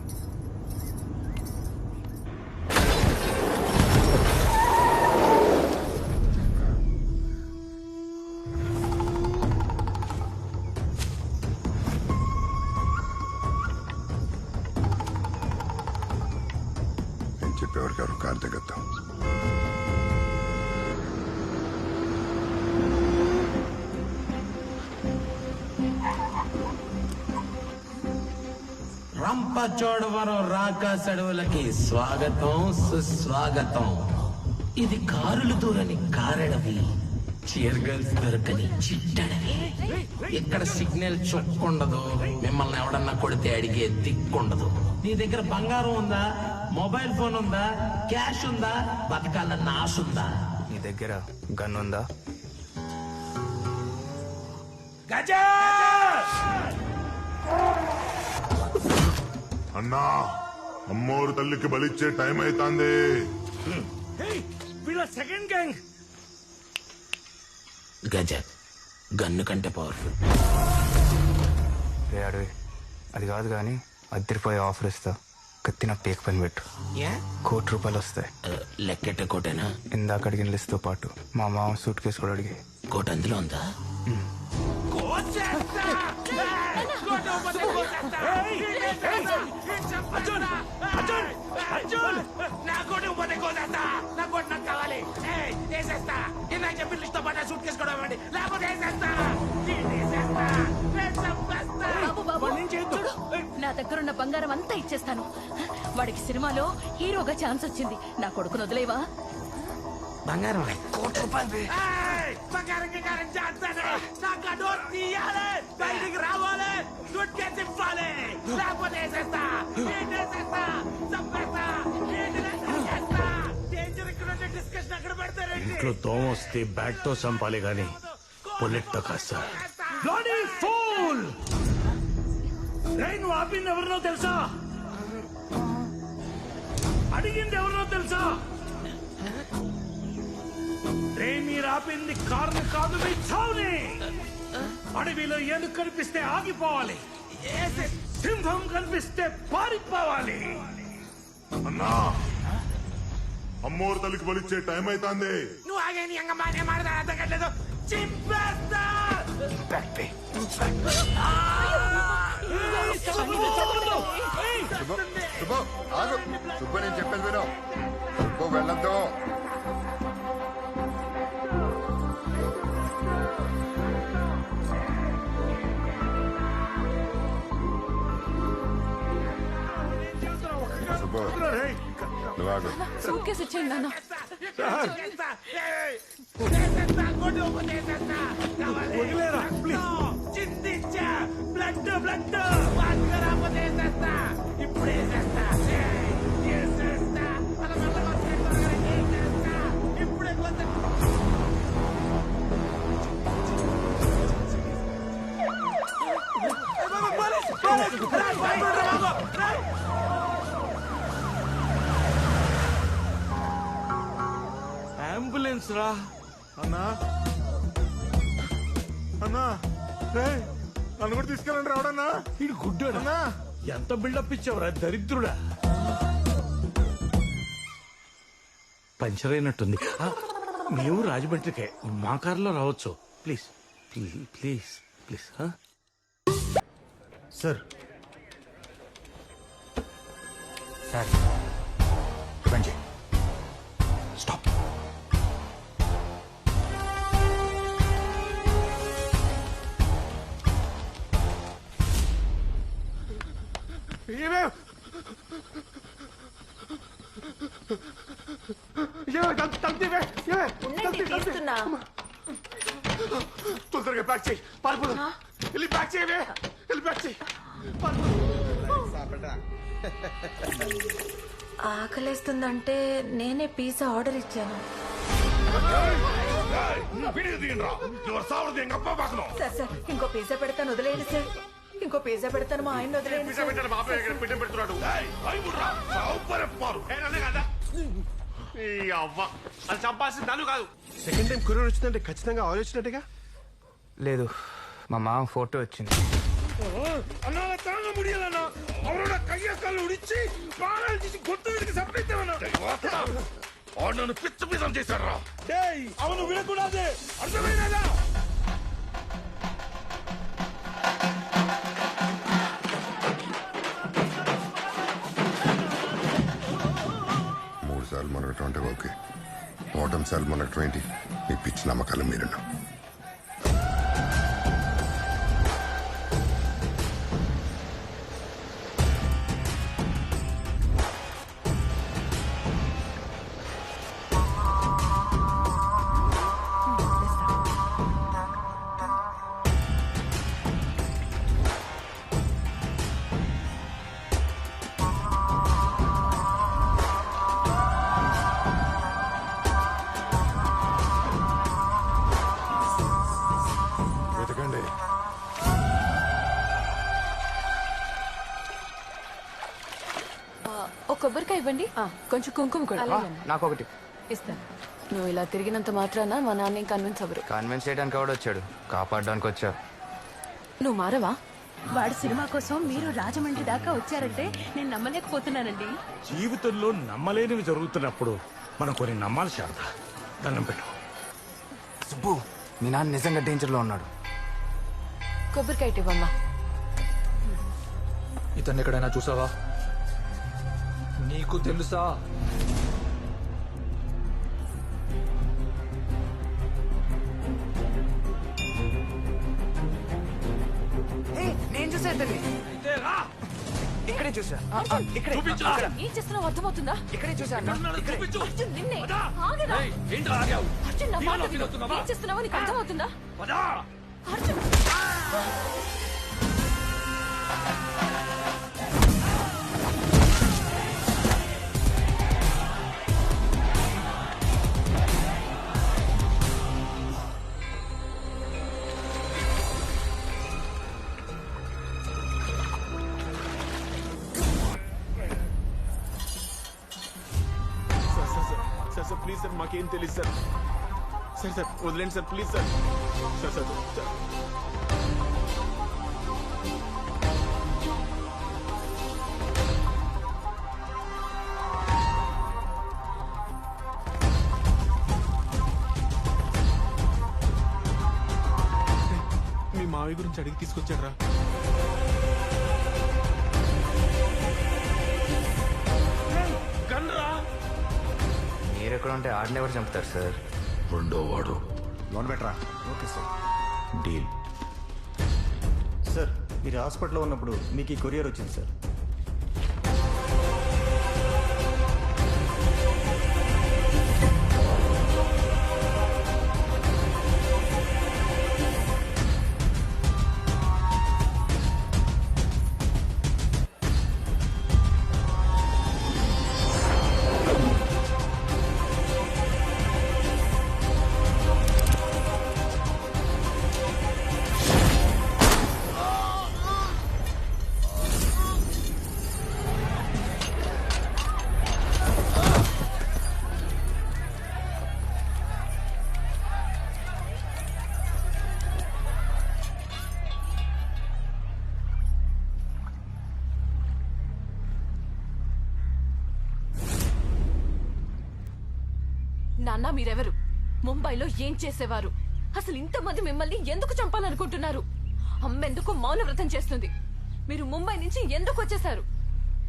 నేను చెప్పేవారు గారు కారు దిగద్దాం. రంపచోడవరం రాకాస్ అడవులకి స్వాగతం, సుస్వాగతం. ఇది కారులు దూరని కారడవి, చీర్ గర్ల్స్ దొరకని చిట్టడవి. ఇక్కడ సిగ్నల్ చుక్కుండదు, మిమ్మల్ని ఎవడన్నా కొడితే అడిగే దిక్కుండదు. నీ దగ్గర బంగారం ఉందా, మొబైల్ ఫోన్ ఉందా, క్యాష్ ఉందా, బతకాలన్న ఆశ ఉందా? నీ దగ్గర గన్ ఉందా? గజా! అన్నా, అమ్మోరు తల్లికి బలిచ్చే టైం అవుతుంది. వీళ్ళ సెకండ్ గ్యాంగ్. గజ గన్ను కంటే పవర్ఫుల్. రే అడవి, అది కాదు కానీ అద్దరిపోయే ఆఫర్ ఇస్తా, కత్తిన పేక పని పెట్టు. ₹1,00,00,000 వస్తాయి. లెక్కెట్ట కోటేనా? ఇందాక అడిగిన లిస్ట్తో పాటు మా మామ సూట్ కేసు కూడా అడిగి. కోట అందులో ఉందా? బాబు బాబు చూడు, నా దగ్గరున్న బంగారం అంతా ఇచ్చేస్తాను. వాడికి సినిమాలో హీరోగా ఛాన్స్ వచ్చింది. నా కొడుకును వదిలేవా? బంగారం ₹1,00,00,000. ఇంట్లో దోమ వస్తే బ్యాట్ తో చంపాలి గాని బుల్లెట్ తో కాదు సార్. Bloody fool! నువ్వు ఆపింది ఎవరినో తెలుసా? అడిగింది ఎవరినో తెలుసా? మీరు ఆపింది కారుని కాదు, మీ చావుని. అడవిలో ఏనుగు కనిపిస్తే ఆగిపోవాలి, సింహం కనిపిస్తే పారిపోవాలి. అన్నా, అమ్మోరు తల్లికి బలిచ్చే టైం అవుతుంది. నువ్వు ఆగే నీ అంగమానే మాడదా అర్థగట్లేదు. చింపేస్తా. సుబ్బు నేను చెప్పేది విను. సుబ్బు వెళ్ళొద్దు. సుబ్బు నువ్వు ఆగు. సూట్ కేసు ఇచ్చేయండి నాన్న. వదిలేరా చిందించా బ్లడ్ బ్లడ్ ఇప్పుడు అంబులెన్స్ రా. అన్నా అన్నా, నన్ను కూడా తీసుకెళ్ళండి రావడన్నా. ఇది గుడ్డోడా? ఎంత బిల్డప్ ఇచ్చావురా దరిద్రుడా. పంచర్ అయినట్టుంది. మేము రాజమండ్రికే, మా కారులో రావచ్చు. Please please please please. Sir sir బండి స్టాప్. తొందరగా ప్యాక్ చేయి. పారిపోదు. వెళ్ళి ప్యాక్ చేయవే. వెళ్ళి ప్యాక్ చేయి. ఆకలేస్తుందంటే నేనే పిజ్జా ఆర్డర్ ఇచ్చాను. సార్ సార్ ఇంకో పిజ్జా పెడతాను, వదిలేయండి సార్. ఇంకో పిజ్జా పెడతాను, మా ఆయన వదిలేయండి సార్. అది చంపాల్సింది నన్ను కాదు. సెకండ్ టైం కొరియర్ వచ్చిందంటే ఖచ్చితంగా ఆయిల్ వచ్చినట్టుగా. లేదు, మా మామ ఫోటో వచ్చింది. అన్నా తాగ ముడియాలన్నా. అవరోட కయ్య కాళ్ళు ఉడిచి ప్రాణాలు తీసి గొంతు విడికి సంపేద్దామన్నా. నన్ను పిచ్చ పిసం చేశారా? అవును వినకూడదు, అర్థమైనదా? సార్లు మొనగటం అంటే ఓకే, ఓటం సార్లు మొనగటం ఏంటి? మీ పిచ్చి నమ్మకాలు మీరున్నా. కొబ్బరికాయ ఇవ్వండి, కొంచెం కుంకుమ కూడా. నాకు ఒకటి ఇస్తాను. నువ్వు ఇలా తిరిగినంత మాత్రాన మా నాన్న కన్విన్స్ అవ్వరు. కన్విన్స్ చేయడానికి ఎవడు వచ్చాడు? కాపాడడానికి వచ్చా. నువ్వు మారవా? వాడి సినిమా కోసం మీరు రాజమండ్రి దాకా వచ్చారంటే నేను నమ్మలేకపోతున్నానండి. జీవితంలో నమ్మలేనివి జరుగుతున్నప్పుడు మనం కొన్ని నమ్మాలి శారద. దండం పెట్టు. సుబ్బు, మీ నాన్న నిజంగా డేంజర్ లో ఉన్నాడు. కొబ్బరికాయ ఇవ్వమ్మా. ఇతన్ని ఎక్కడైనా చూసావా? నీకు తెలుసా? నేను చూసా ఇతన్ని. ఇక్కడే చూసా. ఇక్కడే. ఏం చేస్తున్నావు అర్థమవుతుందా? ఇక్కడే చూసా అన్న. అర్జున్ నిన్నే. ఆగరా. అర్జున్ నా మాట విను. ఏం చేస్తున్నావో నీకు అర్థమవుతుందా? అర్జున్. సార్ ప్లీజ్ సార్, మాకేం తెలియదు సార్. సార్ సార్ వదిలేండి sir, please sir. Sir sir sir మీ మావి గురించి అడిగి తీసుకొచ్చారా? మీరెక్కడ ఉంటే ఆడిని ఎవరు చంపుతారు సార్? రెండో వాడు. లోన్ బెటరా? Okay sir. డీల్. సార్ మీరు హాస్పిటల్లో ఉన్నప్పుడు మీకు ఈ కొరియర్ వచ్చింది సార్. నాన్న మీరెవరు? ముంబైలో ఏం చేసేవారు? అసలు ఇంతమంది మిమ్మల్ని ఎందుకు చంపాలనుకుంటున్నారు? అమ్మెందుకు మౌనవ్రతం చేస్తుంది? మీరు ముంబై నుంచి ఎందుకు వచ్చేశారు?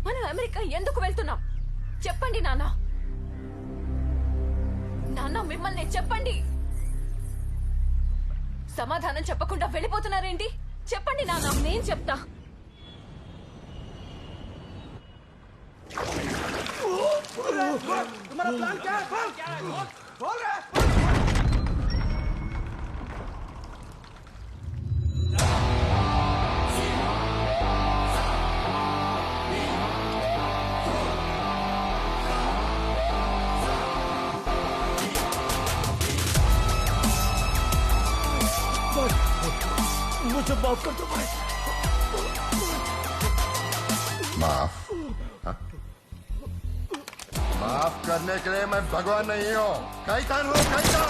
మనం అమెరికా ఎందుకు వెళ్తున్నాం? చెప్పండి నాన్న. నాన్న మిమ్మల్ని చెప్పండి. సమాధానం చెప్పకుండా వెళ్ళిపోతున్నారేంటి? చెప్పండి నాన్న. నేను చెప్తా. तुम्हारा प्लान क्या है? बोल रहे मुझे माफ कर दो भाई. माफ? माफ करने के लिए मैं भगवान नहीं हूँ. कैतान हूँ, कैतान.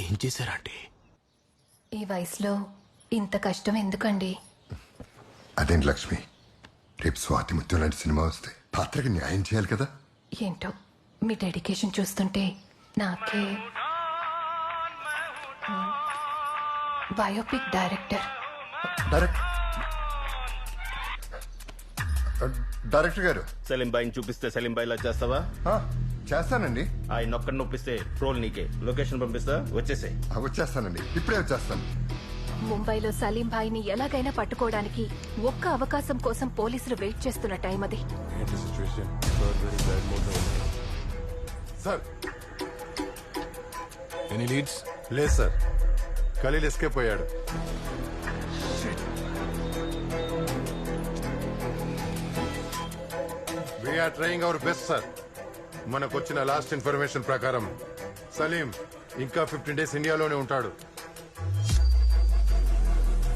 ఏం చేశారంటే? ఈ వయసులో ఇంత కష్టం ఎందుకండి? అదేంటి లక్ష్మి, రేపు స్వాతి ముత్యం లాంటి సినిమా వస్తే పాత్రకి న్యాయం చేయాలి కదా. ఏంటో మీ డెడికేషన్ చూస్తుంటే నాకే బయోపిక్ డైరెక్టర్. డైరెక్టర్ గారు, సలీం బాయిని చూపిస్తే సలీం బాయిలా చేస్తావా? చేస్తానండి. ఆయన ఒక్కడిని ఒప్పిస్తే రోల్ నీకే. లొకేషన్ పంపిస్తా, వచ్చేసే. వచ్చేస్తానండి, ఇప్పుడే వచ్చేస్తాను. ముంబైలో సలీం భాయ్ని ఎలాగైనా పట్టుకోవడానికి ఒక్క అవకాశం కోసం పోలీసులు వెయిట్ చేస్తున్న టైం అది. సార్ ఎనీ లీడ్స్ లేదు సార్. ఖలీల్ ఎస్కేప్ అయ్యాడు. We are trying our best sir. మనకు వచ్చిన లాస్ట్ ఇన్ఫర్మేషన్ ప్రకారం సలీం ఇంకా 15 days ఇండియాలోనే ఉంటాడు.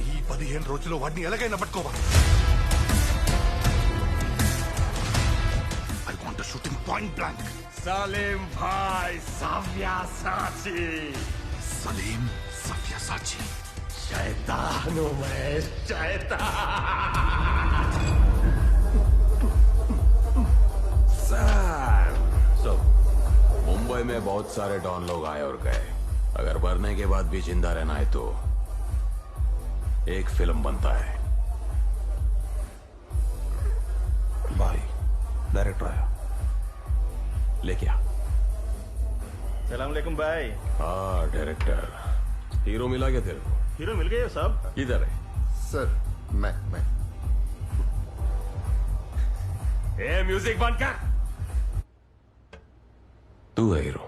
ఈ 15 రోజుల్లో వాడిని ఎలాగైనా పట్టుకోవాలి. I want shooting point blank. Salim Bhai Savyasachi. Salim Savyasachi. శైతాను మే శైతాన్. So, मुंबई में बहुत सारे डॉन लोग आए और गए. अगर मरने के बाद भी जिंदा रहना है तो एक फिल्म बनता है. भाई डायरेक्टर आया. लेके आ. सलाम अलैकुम भाई. हाँ डायरेक्टर. हीरो मिला क्या तेरे को? हीरो मिल गए हो साहब. इधर है. सर मैं ए म्यूजिक बंद कर. तू है हीरो.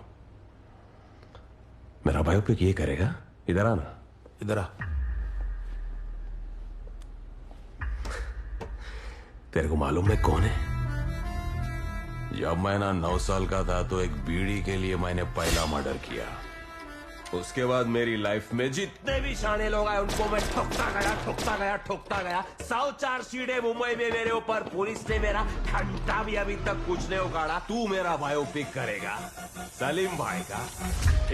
मेरा बायोपिक ये करेगा. इधर आना. इधर आ. तेरे को मालूम है कौन है? जब मैं ना 9 साल का था तो एक बीड़ी के लिए मैंने पहला मर्डर किया. उसके बाद मेरी लाइफ में जितने भी शाने लोग आए उनको मैं ठोकता गया. 104 सीढ़े मुंबई में मेरे ऊपर. पुलिस ने मेरा घंटा भी अभी तक कुछ नहीं उखाड़ा. तू मेरा बायोपिक करेगा सलीम भाई का.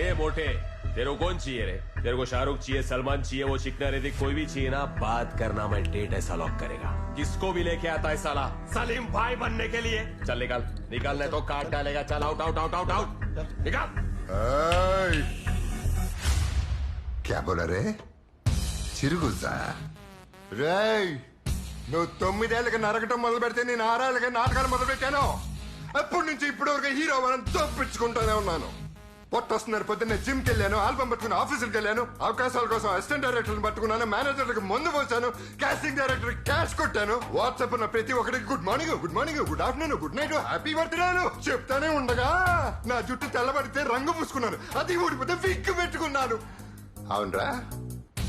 ए मोटे तेरे को कौन चाहिए रे? तेरे को शाहरुख चाहिए, सलमान चाहिए, वो चिकना रेती कोई भी चाहिए ना. बात करना मैं डेट ऐसा लॉक करेगा. किसको भी लेके आता है साला सलीम भाई बनने के लिए. चल निकाल नहीं तो काट डालेगा. चल आउट निकाल. क्या बोला रे చిరుగుజా రేయ్ నువ్వు 9 ఏళ్ళకి నరకటం మొదలు పెడితే నేను 6 ఏళ్ళకి నాటకాలు మొదలు పెట్టాను. అప్పటి నుంచి ఇప్పటి వరకు హీరో మనం తప్పించుకుంటూనే ఉన్నాను. పొట్టొస్తున్నారు. పొద్దున్నే జిమ్కి వెళ్ళాను, ఆల్బమ్ పట్టుకుని ఆఫీసులకు వెళ్ళాను, అవకాశాల కోసం అసిస్టెంట్ డైరెక్టర్ని పట్టుకున్నాను, మేనేజర్లకు ముందు పోసాను, కాస్టింగ్ డైరెక్టర్ క్యాష్ కొట్టాను. వాట్సాప్ ఉన్న ప్రతి ఒక్కరికి good morning, good afternoon, good night, happy బర్త్డేలు చెప్తానే ఉండగా నా జుట్టు తెల్లబడితే రంగు పూసుకున్నాను, అది ఊడిపోతే విగ్గు పెట్టుకున్నాను. అవునరా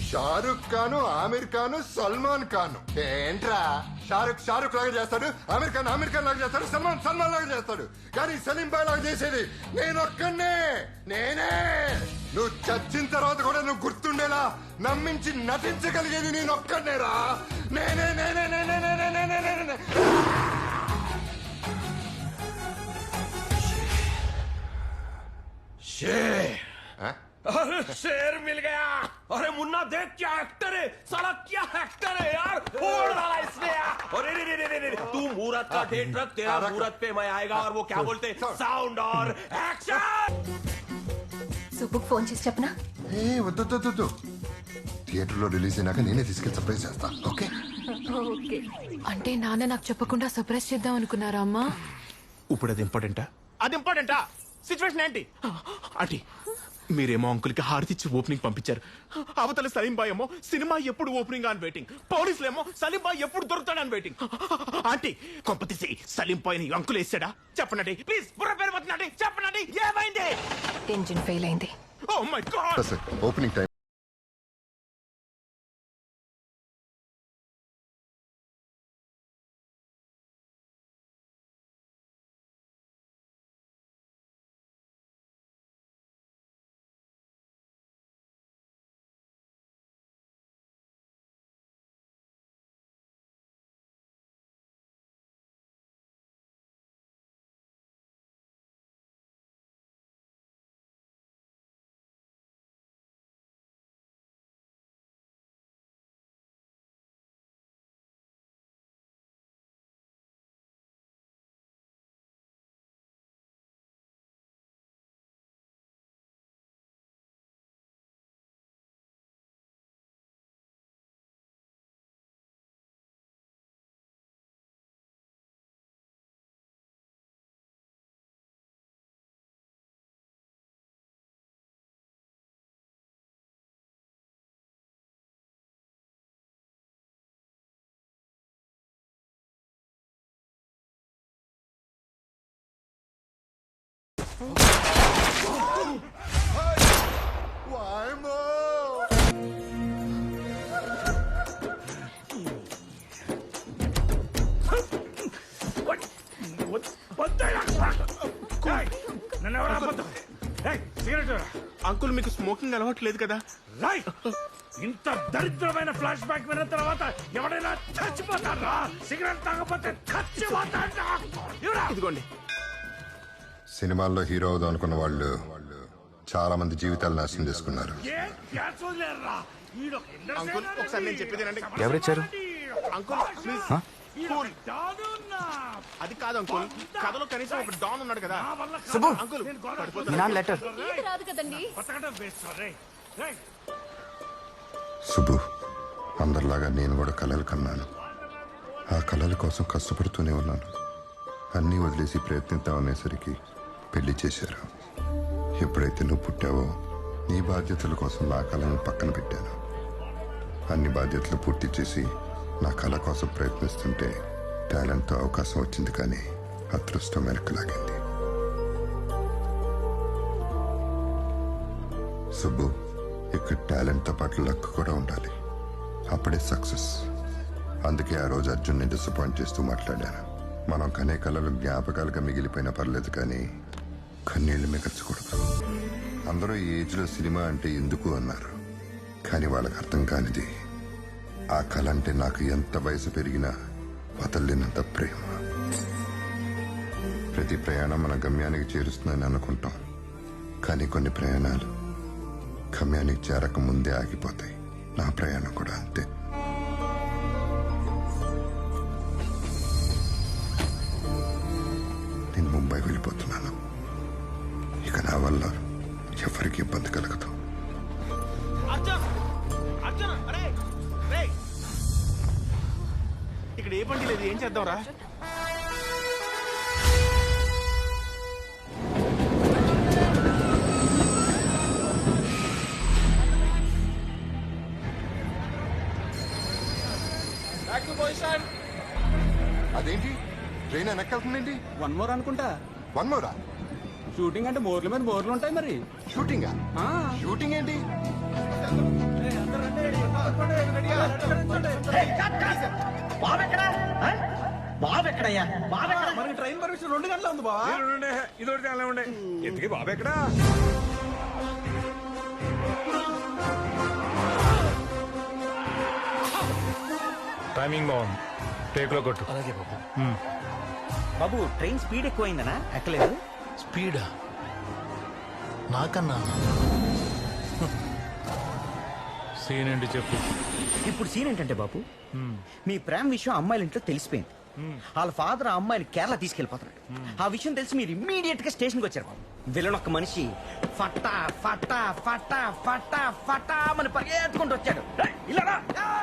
షారుఖ్ ఖాను, ఆమిర్ ఖాను, సల్మాన్ ఖాను. ఏంట్రా షారుఖ్ లాగా చేస్తాడు, ఆమిర్ ఖాన్ లాగా చేస్తాడు, సల్మాన్ లాగా చేస్తాడు. కానీ సలీం భాయ్ లాగా చేసేది నేనొక్కనే. నేనే. నువ్వు చచ్చిన తర్వాత కూడా నువ్వు గుర్తుండేలా నమ్మించి నటించగలిగేది నేనొక్కనేరా. నేనే. अरे शेर मिल गया. अरे मुन्ना देख क्या एक्टर है साला. क्या एक्टर है यार. फोड़ डाला इसने यार. अरे रे तू मुहूर्त का डेट रख. तेरा मुहूर्त पे मैं आएगा और वो क्या बोलते साउंड और एक्शन. సుబ్బుకు ఫోన్ చేసి చెప్పనా? ఏ వద్దు థియేటర్లో రిలీజ్ అయినాక నేనే తీసుకెళ్ళి సర్ప్రైజ్ చేస్తా. Okay okay. అంటే నాన్న నాకు చెప్పకుండా సర్ప్రైజ్ చేద్దాం అనుకున్నారా అమ్మా? ఇప్పుడు అది ఇంపార్టెంటా? సిచ్యువేషన్ ఏంటి? ఆంటీ మీరేమో అంకుల్కి హారతిచ్చి ఓపెనింగ్ పంపించారు. అవతల సలీం బాయ్ ఏమో సినిమా ఎప్పుడు ఓపెనింగ్ అని వెయిటింగ్. పోలీసులేమో సలీం బాయ్ ఎప్పుడు దొరుకుతాడని వెయిటింగ్. ఆంటీ కొంపతీసి సలీం బాయ్ ని అంకుల్ వేసాడా? చెప్పనండి ప్లీజ్. బుర్ర పేరు పడుతుందండి. చెప్పనండి ఏమైంది? ఇంజిన్ ఫెయిల్ అయింది. Oh my god. Opening time uncle మీకు స్మోకింగ్ అలవాటు లేదు కదా? ఇంత దరిద్రమైన ఫ్లాష్ బ్యాక్ విన్న తర్వాత ఎవడైనా చచ్చిపోతారా? సిగరెట్ తాగకపోతే ఇదిగోండి. సినిమాల్లో హీరో అవుదాం అనుకున్న వాళ్ళు చాలా మంది జీవితాలు నాశనం చేసుకున్నారు. అంకుల్ ఒకసారి నేను చెప్పేది వినండి. ఎవరిచ్చారు? Uncle please cool. అది కాదు అంకుల్, కథలో కనీసం ఒక డాన్ ఉన్నాడు కదా. సుబ్బు, అంకుల్ మీ నాన్న లెటర్. ఈత రాదు కదండి. సుబ్బు, అందరిలాగా నేను కూడా కలలు కన్నాను. ఆ కలల కోసం కష్టపడుతూనే ఉన్నాను. అన్నీ వదిలేసి ప్రయత్నిద్దామనేసరికి పెళ్లి చేశారు. ఎప్పుడైతే నువ్వు పుట్టావో నీ బాధ్యతల కోసం నా కళను పక్కన పెట్టాను. అన్ని బాధ్యతలు పూర్తి చేసి నా కళ కోసం ప్రయత్నిస్తుంటే టాలెంట్తో అవకాశం వచ్చింది, కానీ అదృష్టం వెనక్కి సుబ్బు, ఇక్కడ టాలెంట్తో పాటు లక్ కూడా ఉండాలి. అప్పుడే సక్సెస్. అందుకే ఆ రోజు అర్జున్ని డిసప్పాయింట్ చేస్తూ మాట్లాడాను. మనం కనే కళలు జ్ఞాపకాలుగా మిగిలిపోయినా పర్లేదు, కానీ కన్నీళ్లు మిగల్చకూడదు. అందరూ ఈ ఏజ్లో సినిమా అంటే ఎందుకు అన్నారు, కానీ వాళ్ళకి అర్థం కానిది ఆ కళ అంటే నాకు ఎంత వయసు పెరిగినా వదలలేనంత ప్రేమ. ప్రతి ప్రయాణం మన గమ్యానికి చేరుస్తుందని అనుకుంటాం, కానీ కొన్ని ప్రయాణాలు గమ్యానికి చేరక ముందే ఆగిపోతాయి. నా ప్రయాణం కూడా అంతే. నేను ముంబై వెళ్ళిపోతున్నాను. ఇక నా వల్ల ఎవరికి ఇబ్బంది కలగదు. ఇక్కడ ఏ బండి లేదు, ఏం చేద్దాంరా? అదేంటి ట్రైన్ వెనక్కెళ్తుందేంటి? 1 more అనుకుంటా. 1 more? షూటింగ్ అంటే మోర్ల మీద మోర్లు ఉంటాయి మరి. షూటింగా? షూటింగ్ ఏంటి? బాబెక్కడయ్యా? మనకి ట్రైన్ పర్మిషన్ 2 గంటల ఉంది బావా. ఇదొకటి అలా ఉండే. ఎందుకు బాబు ఎక్కడా? టైమింగ్ బాగుంది, టేక్ లో కొట్టు. అలాగే బాబు. బాబు ట్రైన్ స్పీడ్ ఎక్కువైందనా? ఎక్కలేదు. స్పీడా? నాకన్నా సీన్ ఏంటి చెప్పు. ఇప్పుడు సీన్ ఏంటంటే బాబు, మీ ప్రేమ విషయం అమ్మాయిల ఇంట్లో తెలిసిపోయింది. వాళ్ళ ఫాదర్ ఆ అమ్మాయిని కేరళ తీసుకెళ్లిపోతున్నాడు. ఆ విషయం తెలిసి మీరు ఇమ్మీడియట్ గా స్టేషన్ కి వచ్చారు బాబు. విలన్ ఒక్క మనిషి ఫటా ఫటా ఫటా ఫటా ఫటా అని పరిగెత్తుకుంటూ వచ్చాడు. ఇలా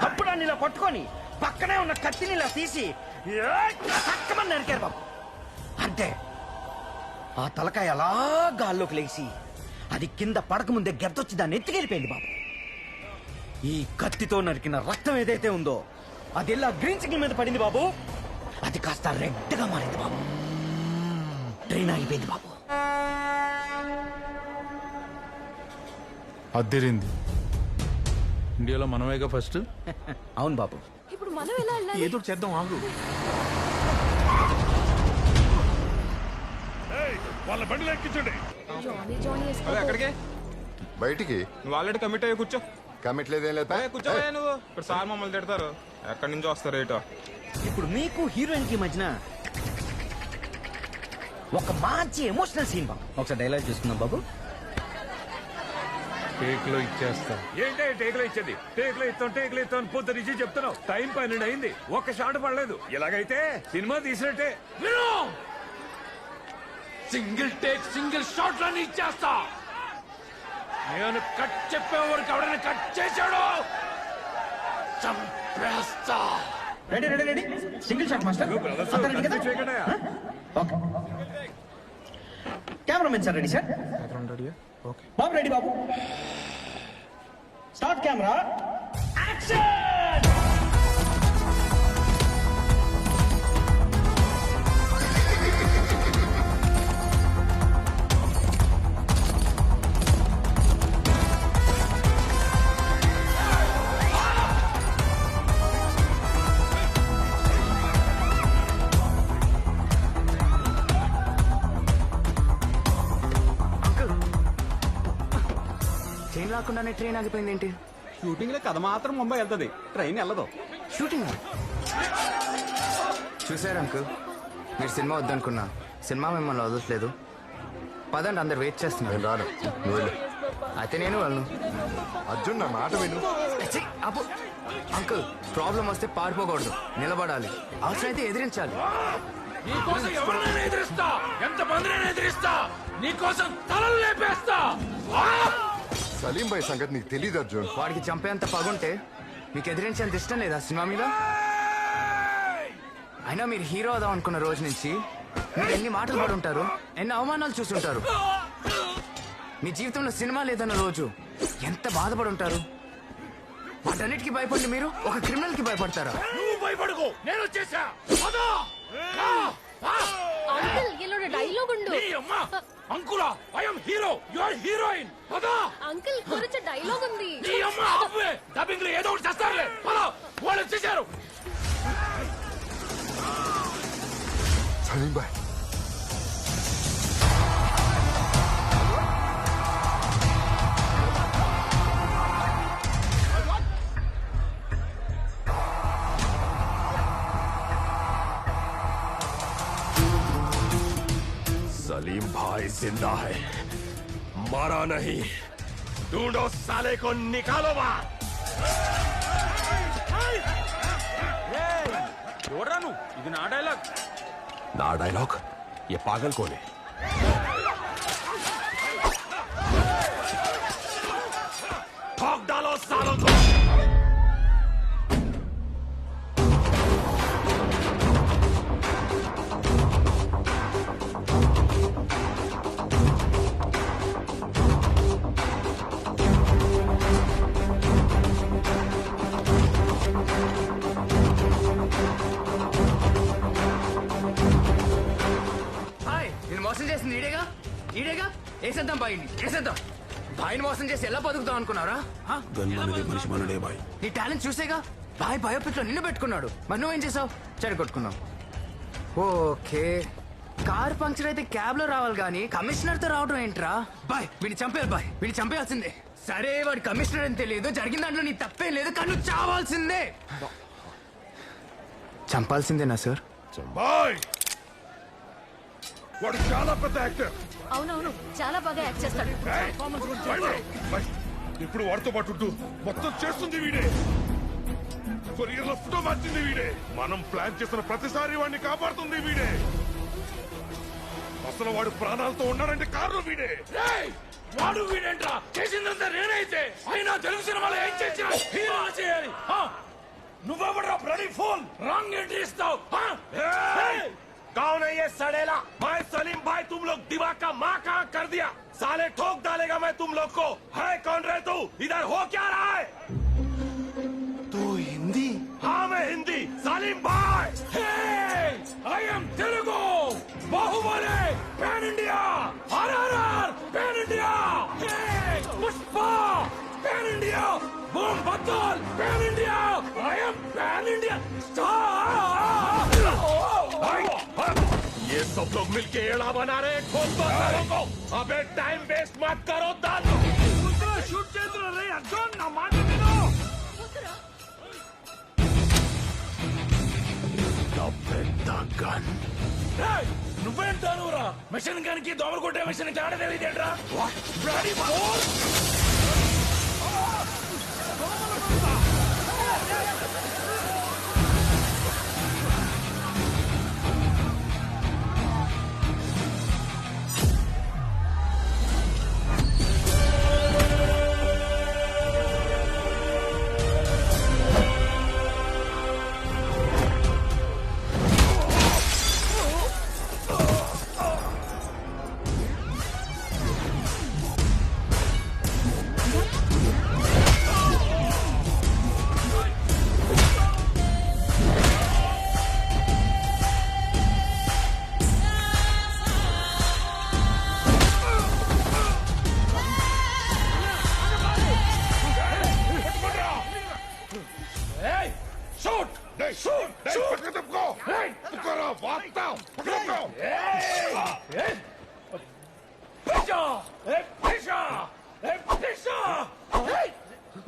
అప్పుడు అని ఇలా పట్టుకొని పక్కనే ఉన్న కత్తిని ఇలా తీసి చక్కమని నరికారు బాబు. అంటే ఆ తలకాయ అలా గాల్లోకి లేచి అది కింద పడకముందే గెద్దొచ్చి దాన్ని ఎత్తుకెళ్ళిపోయింది బాబు. ఈ కత్తితో నరికిన రక్తం ఏదైతే ఉందో అది ఇలా గ్రీన్ సిగ్నల్ మీద పడింది బాబు. అది కాస్త రెడ్ గా మారింది బాబు. ట్రైన్ ఆగిపోయింది బాబు. అద్దెరింది. ఇండియాలో మనమేగా ఫస్ట్. అవును బాబు. ఇప్పుడు మనం ఎలా వెళ్ళాలి? ఏదో చేద్దాం, ఆగు. వాళ్ళ బండిలో ఎక్కించండి. జానీ జానీ ఎక్కడికి? బయటికి. నువ్వు ఆల్రెడీ కమిట్ అయ్యి కూర్చో. కమిట్ లేదేం లేదా? కూర్చోవా నువ్వు. ఇప్పుడు సార్ మమ్మల్ని తిడతారు. ఎక్కడి నుంచి వస్తారు ఏటో. ఇప్పుడు మీకు హీరోయిన్ కి మధ్యన ఒక మంచి ఎమోషనల్ సీన్ బాబు. ఒకసారి డైలాగ్ చూసుకుందాం బాబు. టేక్ లో ఇచ్చేస్తా. ఏంటి టేక్ లో ఇచ్చేది? టేక్ లో ఇస్తాం పొద్దు నుంచి చెప్తున్నావు. టైం 12 అయింది, ఒక్క షాట్ పడలేదు. ఇలాగైతే సినిమా తీసినట్టే. సింగిల్ టేక్ సింగిల్ షాట్ లో ఇచ్చేస్తా. నేను కట్ చెప్పే వరకు ఎవరైనా కట్ చేశాడు చంపేస్తా. Ready ready ready. Single shot master. Cameraman sir ready sir. బాబు రెడీ బాబు. Start camera action. రాగానే ట్రైన్ ఆగిపోయింది ఏంటి? షూటింగ్ లో కథ మాత్రం ముంబై వెళ్తుంది, ట్రైన్ వెళ్ళదు. షూటింగ్ చూసారు అంకుల్, మీరు సినిమా వద్దనుకున్నా సినిమా మిమ్మల్ని వదలట్లేదు. పదండి, అందరు వెయిట్ చేస్తున్నారు. నేను రాను, నువ్వు వెళ్ళు. అయితే నేను వాళ్ళను. అర్జున్ నా మాట విను. అప్పు అంకుల్, ప్రాబ్లం వస్తే పారిపోకూడదు, నిలబడాలి, అవసరమైతే ఎదిరించాలి. నీకోసం ఎవరినైనా ఎదిరిస్తా, ఎంత మందినైనా ఎదిరిస్తా, నీకోసం తలలు లేపేస్తా. సలీం భాయ్ సంగతి నీకు తెలియదు అర్జున్. వాడికి చంపేంత పగుంటే మీకు ఎదిరించేంత ఇష్టం లేదా సినిమా మీద? అయినా మీరు హీరో అవుదాం అనుకున్న రోజు నుంచి మీరు ఎన్ని మాటలు పడి ఉంటారు, ఎన్ని అవమానాలు చూస్తుంటారు. మీ జీవితంలో సినిమా లేదన్న రోజు ఎంత బాధపడి ఉంటారు. వాటన్నిటికీ భయపడి మీరు ఒక క్రిమినల్ కి భయపడతారా? నువ్వు భయపడకు, నేను వచ్చేసా. అంకుల్ ఇల్లోడ డైలాగ్ ఉండు. అంకులా, I am hero, you are heroine. పదా అంకుల్ గురించి డైలాగ్ ఉంది. నీ అమ్మ అబ్బే, డబ్బింగ్ లో ఏదో ఒకటి చేస్తారులే. పదా, వాళ్ళు వచ్చేసారు. సలీం భాయ్ सलीम भाई जिंदा है, मारा नहीं. ढूंढो साले को, निकालो बाहर. చూడరాను, ఇది నా డైలాగ్. ना डायलॉग, ये पागल कौन है? ठोक डालो सालों को. మోసం చేసింది ఈడేగా వేసేద్దాం బాయిని, వేసేద్దాం. బాయిని మోసం చేసి ఎలా బతుకుతాం అనుకున్నారా? మనిషి మనడే బాయ్. నీ టాలెంట్ చూసేగా బాయ్ బయోపిక్ లో నిన్ను పెట్టుకున్నాడు, మరి నువ్వేం చేసావు? చెడగొట్టుకున్నావు. ఓకే, కార్ పంక్చర్ అయితే క్యాబ్ లో రావాలి గానీ కమిషనర్ తో రావడం ఏంట్రా? బాయ్ వీడిని చంపేయాలి, బాయ్ వీడిని చంపేయాల్సిందే. సరే వాడి కమిషనర్ అని తెలియదు, జరిగిన దాంట్లో నీ తప్పేం లేదు, కానీ నువ్వు చావాల్సిందే. చంపాల్సిందేనా సార్? బాయ్ వాడు చాలా పెద్ద యాక్టర్. అవునవును, చాలా బాగా యాక్ట్ చేస్తాడు. ఇప్పుడు వాడితో పాటు ఉంటూ మొత్తం చేస్తుంది వీడే. కొరియర్ లో ఫోటో మార్చింది వీడే. మనం ప్లాన్ చేసిన ప్రతిసారి వాడిని కాపాడుతుంది వీడే. అసలు వాడు ప్రాణాలతో ఉన్నాడంటే కారణం వీడే. వాడు వీడేంట్రా, చేసిందంతా నేనైతే. అయినా తెలుగు సినిమాలో ఏం చేసినా హీరో చేయాలి. నువ్వెవడ్రా బ్లడీ ఫూల్, రాంగ్ ఎంట్రీ ఇస్తావు. कौन है ये सड़ेला? मैं सलीम भाई, तुम लोग दिमाग का माँ कहाँ कर दिया? साले ठोक डालेगा मैं तुम लोग को. है कौन रहे तू? इधर हो क्या रहा है? तू हिंदी? हाँ मैं हिंदी. सलीम भाई. I am Telugu. Baahubali pan India. RRR pan India. Pushpa pan India. बूम बत्तल pan India. I am pan India star. ये सब लोग मिलके एड़ा बना रहे हैं. खोद दो सालों को. अबे टाइम वेस्ट मत करो. दादू शूट చేస్తున్నా రే అర్జున్, నా మాట విను. నువ్వేంటానురా? మిషన్ గన్కి దోమలు కొట్టే మిషన్ తేడా తెలియదేంట్రా? Bloody four.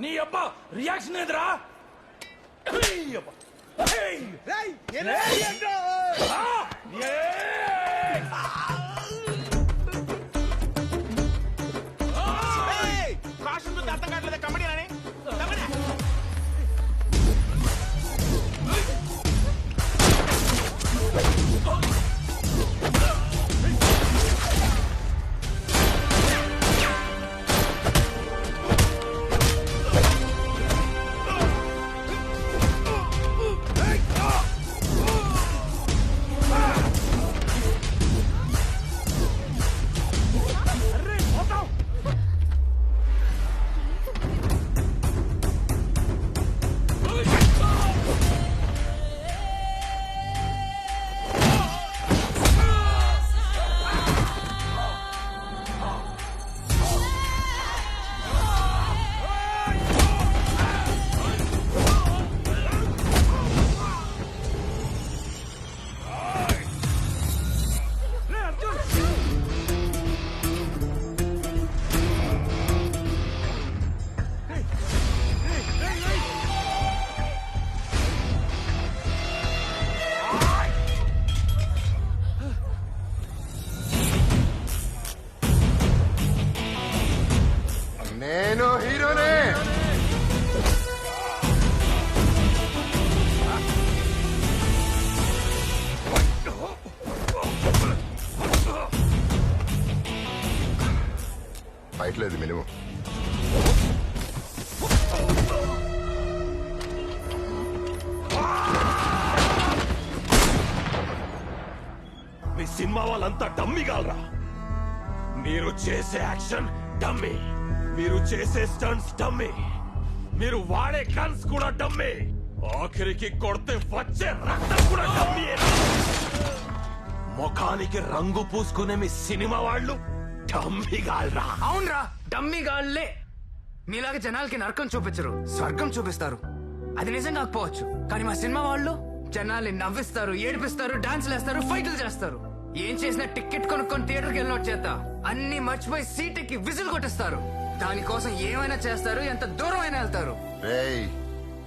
నీ అబ్బా రియాక్షన్ ఎదురా కాషన్ అర్థం కావట్లేదు కమెడీ అని నేను హీరోనే. ఫైట్ లేదు మినిమం. మీ సినిమా వాళ్ళంతా డమ్మి కాలరా. మీరు చేసే యాక్షన్ డమ్మి, మీరు చేసే స్టంట్స్ డమ్మి, మీరు వాడే గన్స్ కూడా డమ్మి, ఆఖరికి కొడితే వచ్చే రక్తం కూడా డమ్మి. ముఖానికి రంగు పూసుకునే మీ సినిమా వాళ్ళు డమ్మి గాలరా. అవునరా, డమ్మి గాళ్లే. మీలాగా జనాలకి నరకం చూపించరు, స్వర్గం చూపిస్తారు. అది నిజం కాకపోవచ్చు, కానీ మా సినిమా వాళ్ళు జనాల్ని నవ్విస్తారు, ఏడిపిస్తారు, డాన్సులు వేస్తారు, ఫైట్లు చేస్తారు. ఏం చేసినా టికెట్ కొనుక్కొని థియేటర్కి వెళ్ళినట్టు చేత అన్ని మర్చిపోయి సీట్కి విజిల్ కొట్టిస్తారు. దానికోసం ఏమైనా చేస్తారు, ఎంత దూరం అయినా వెళ్తారు. రేయ్,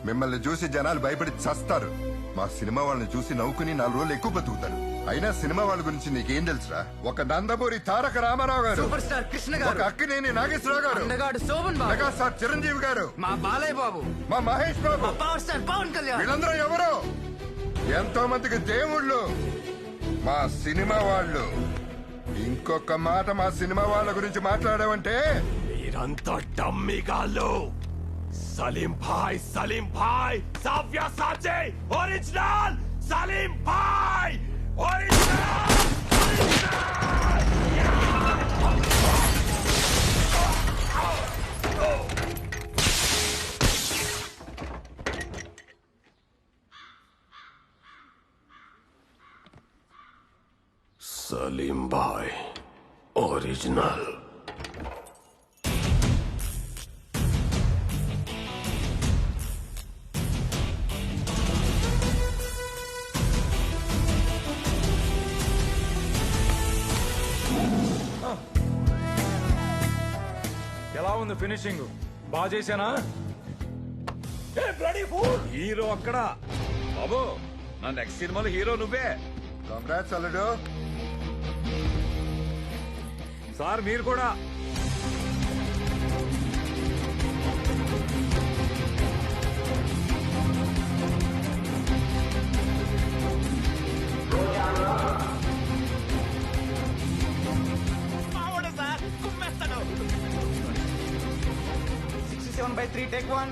మిమ్మల్ని చూసి జనాలు భయపడి చస్తారు. మా సినిమా వాళ్ళని చూసి నవ్వుకుని 4 రోజులు ఎక్కువ బతుకుతారు. అయినా సినిమా వాళ్ళ గురించి నీకేం తెలుసురా? ఒక నందమూరి తారక రామారావు గారు, సూపర్ స్టార్ కృష్ణ గారు, ఒక అక్కినేని నాగేశ్వరరావు గారు, అందగాడు శోభన్ బాబు, మెగాస్టార్ చిరంజీవి గారు, మా బాలయ్య బాబు, మా మహేష్ బాబు, పవర్ స్టార్ పవన్ కళ్యాణ్, వీళ్ళందరూ ఎవరు? ఎంతో మందికి దేవుళ్ళు మా సినిమా వాళ్ళు. ఇంకొక మాట మా సినిమా వాళ్ళ గురించి మాట్లాడావంటే మీరంతా డమ్మి గాళ్ళు. సలీం భాయ్ సావ్య సాచే ఒరిజినల్ సలీం భాయ్ ఒరిజినల్. సలీం భాయ్ ఒరిజినల్. ఎలా ఉంది ఫినిషింగ్? బాగా చేశానా? హీరో అక్కడ బాబు, నా నెక్స్ట్ సినిమాలో హీరో నువ్వే. కంగ్రాట్స్ అల్లుడు. సార్ మీరు కూడా. సార్ కుమ్మేస్తాడు. 67/3 టేక్ 1.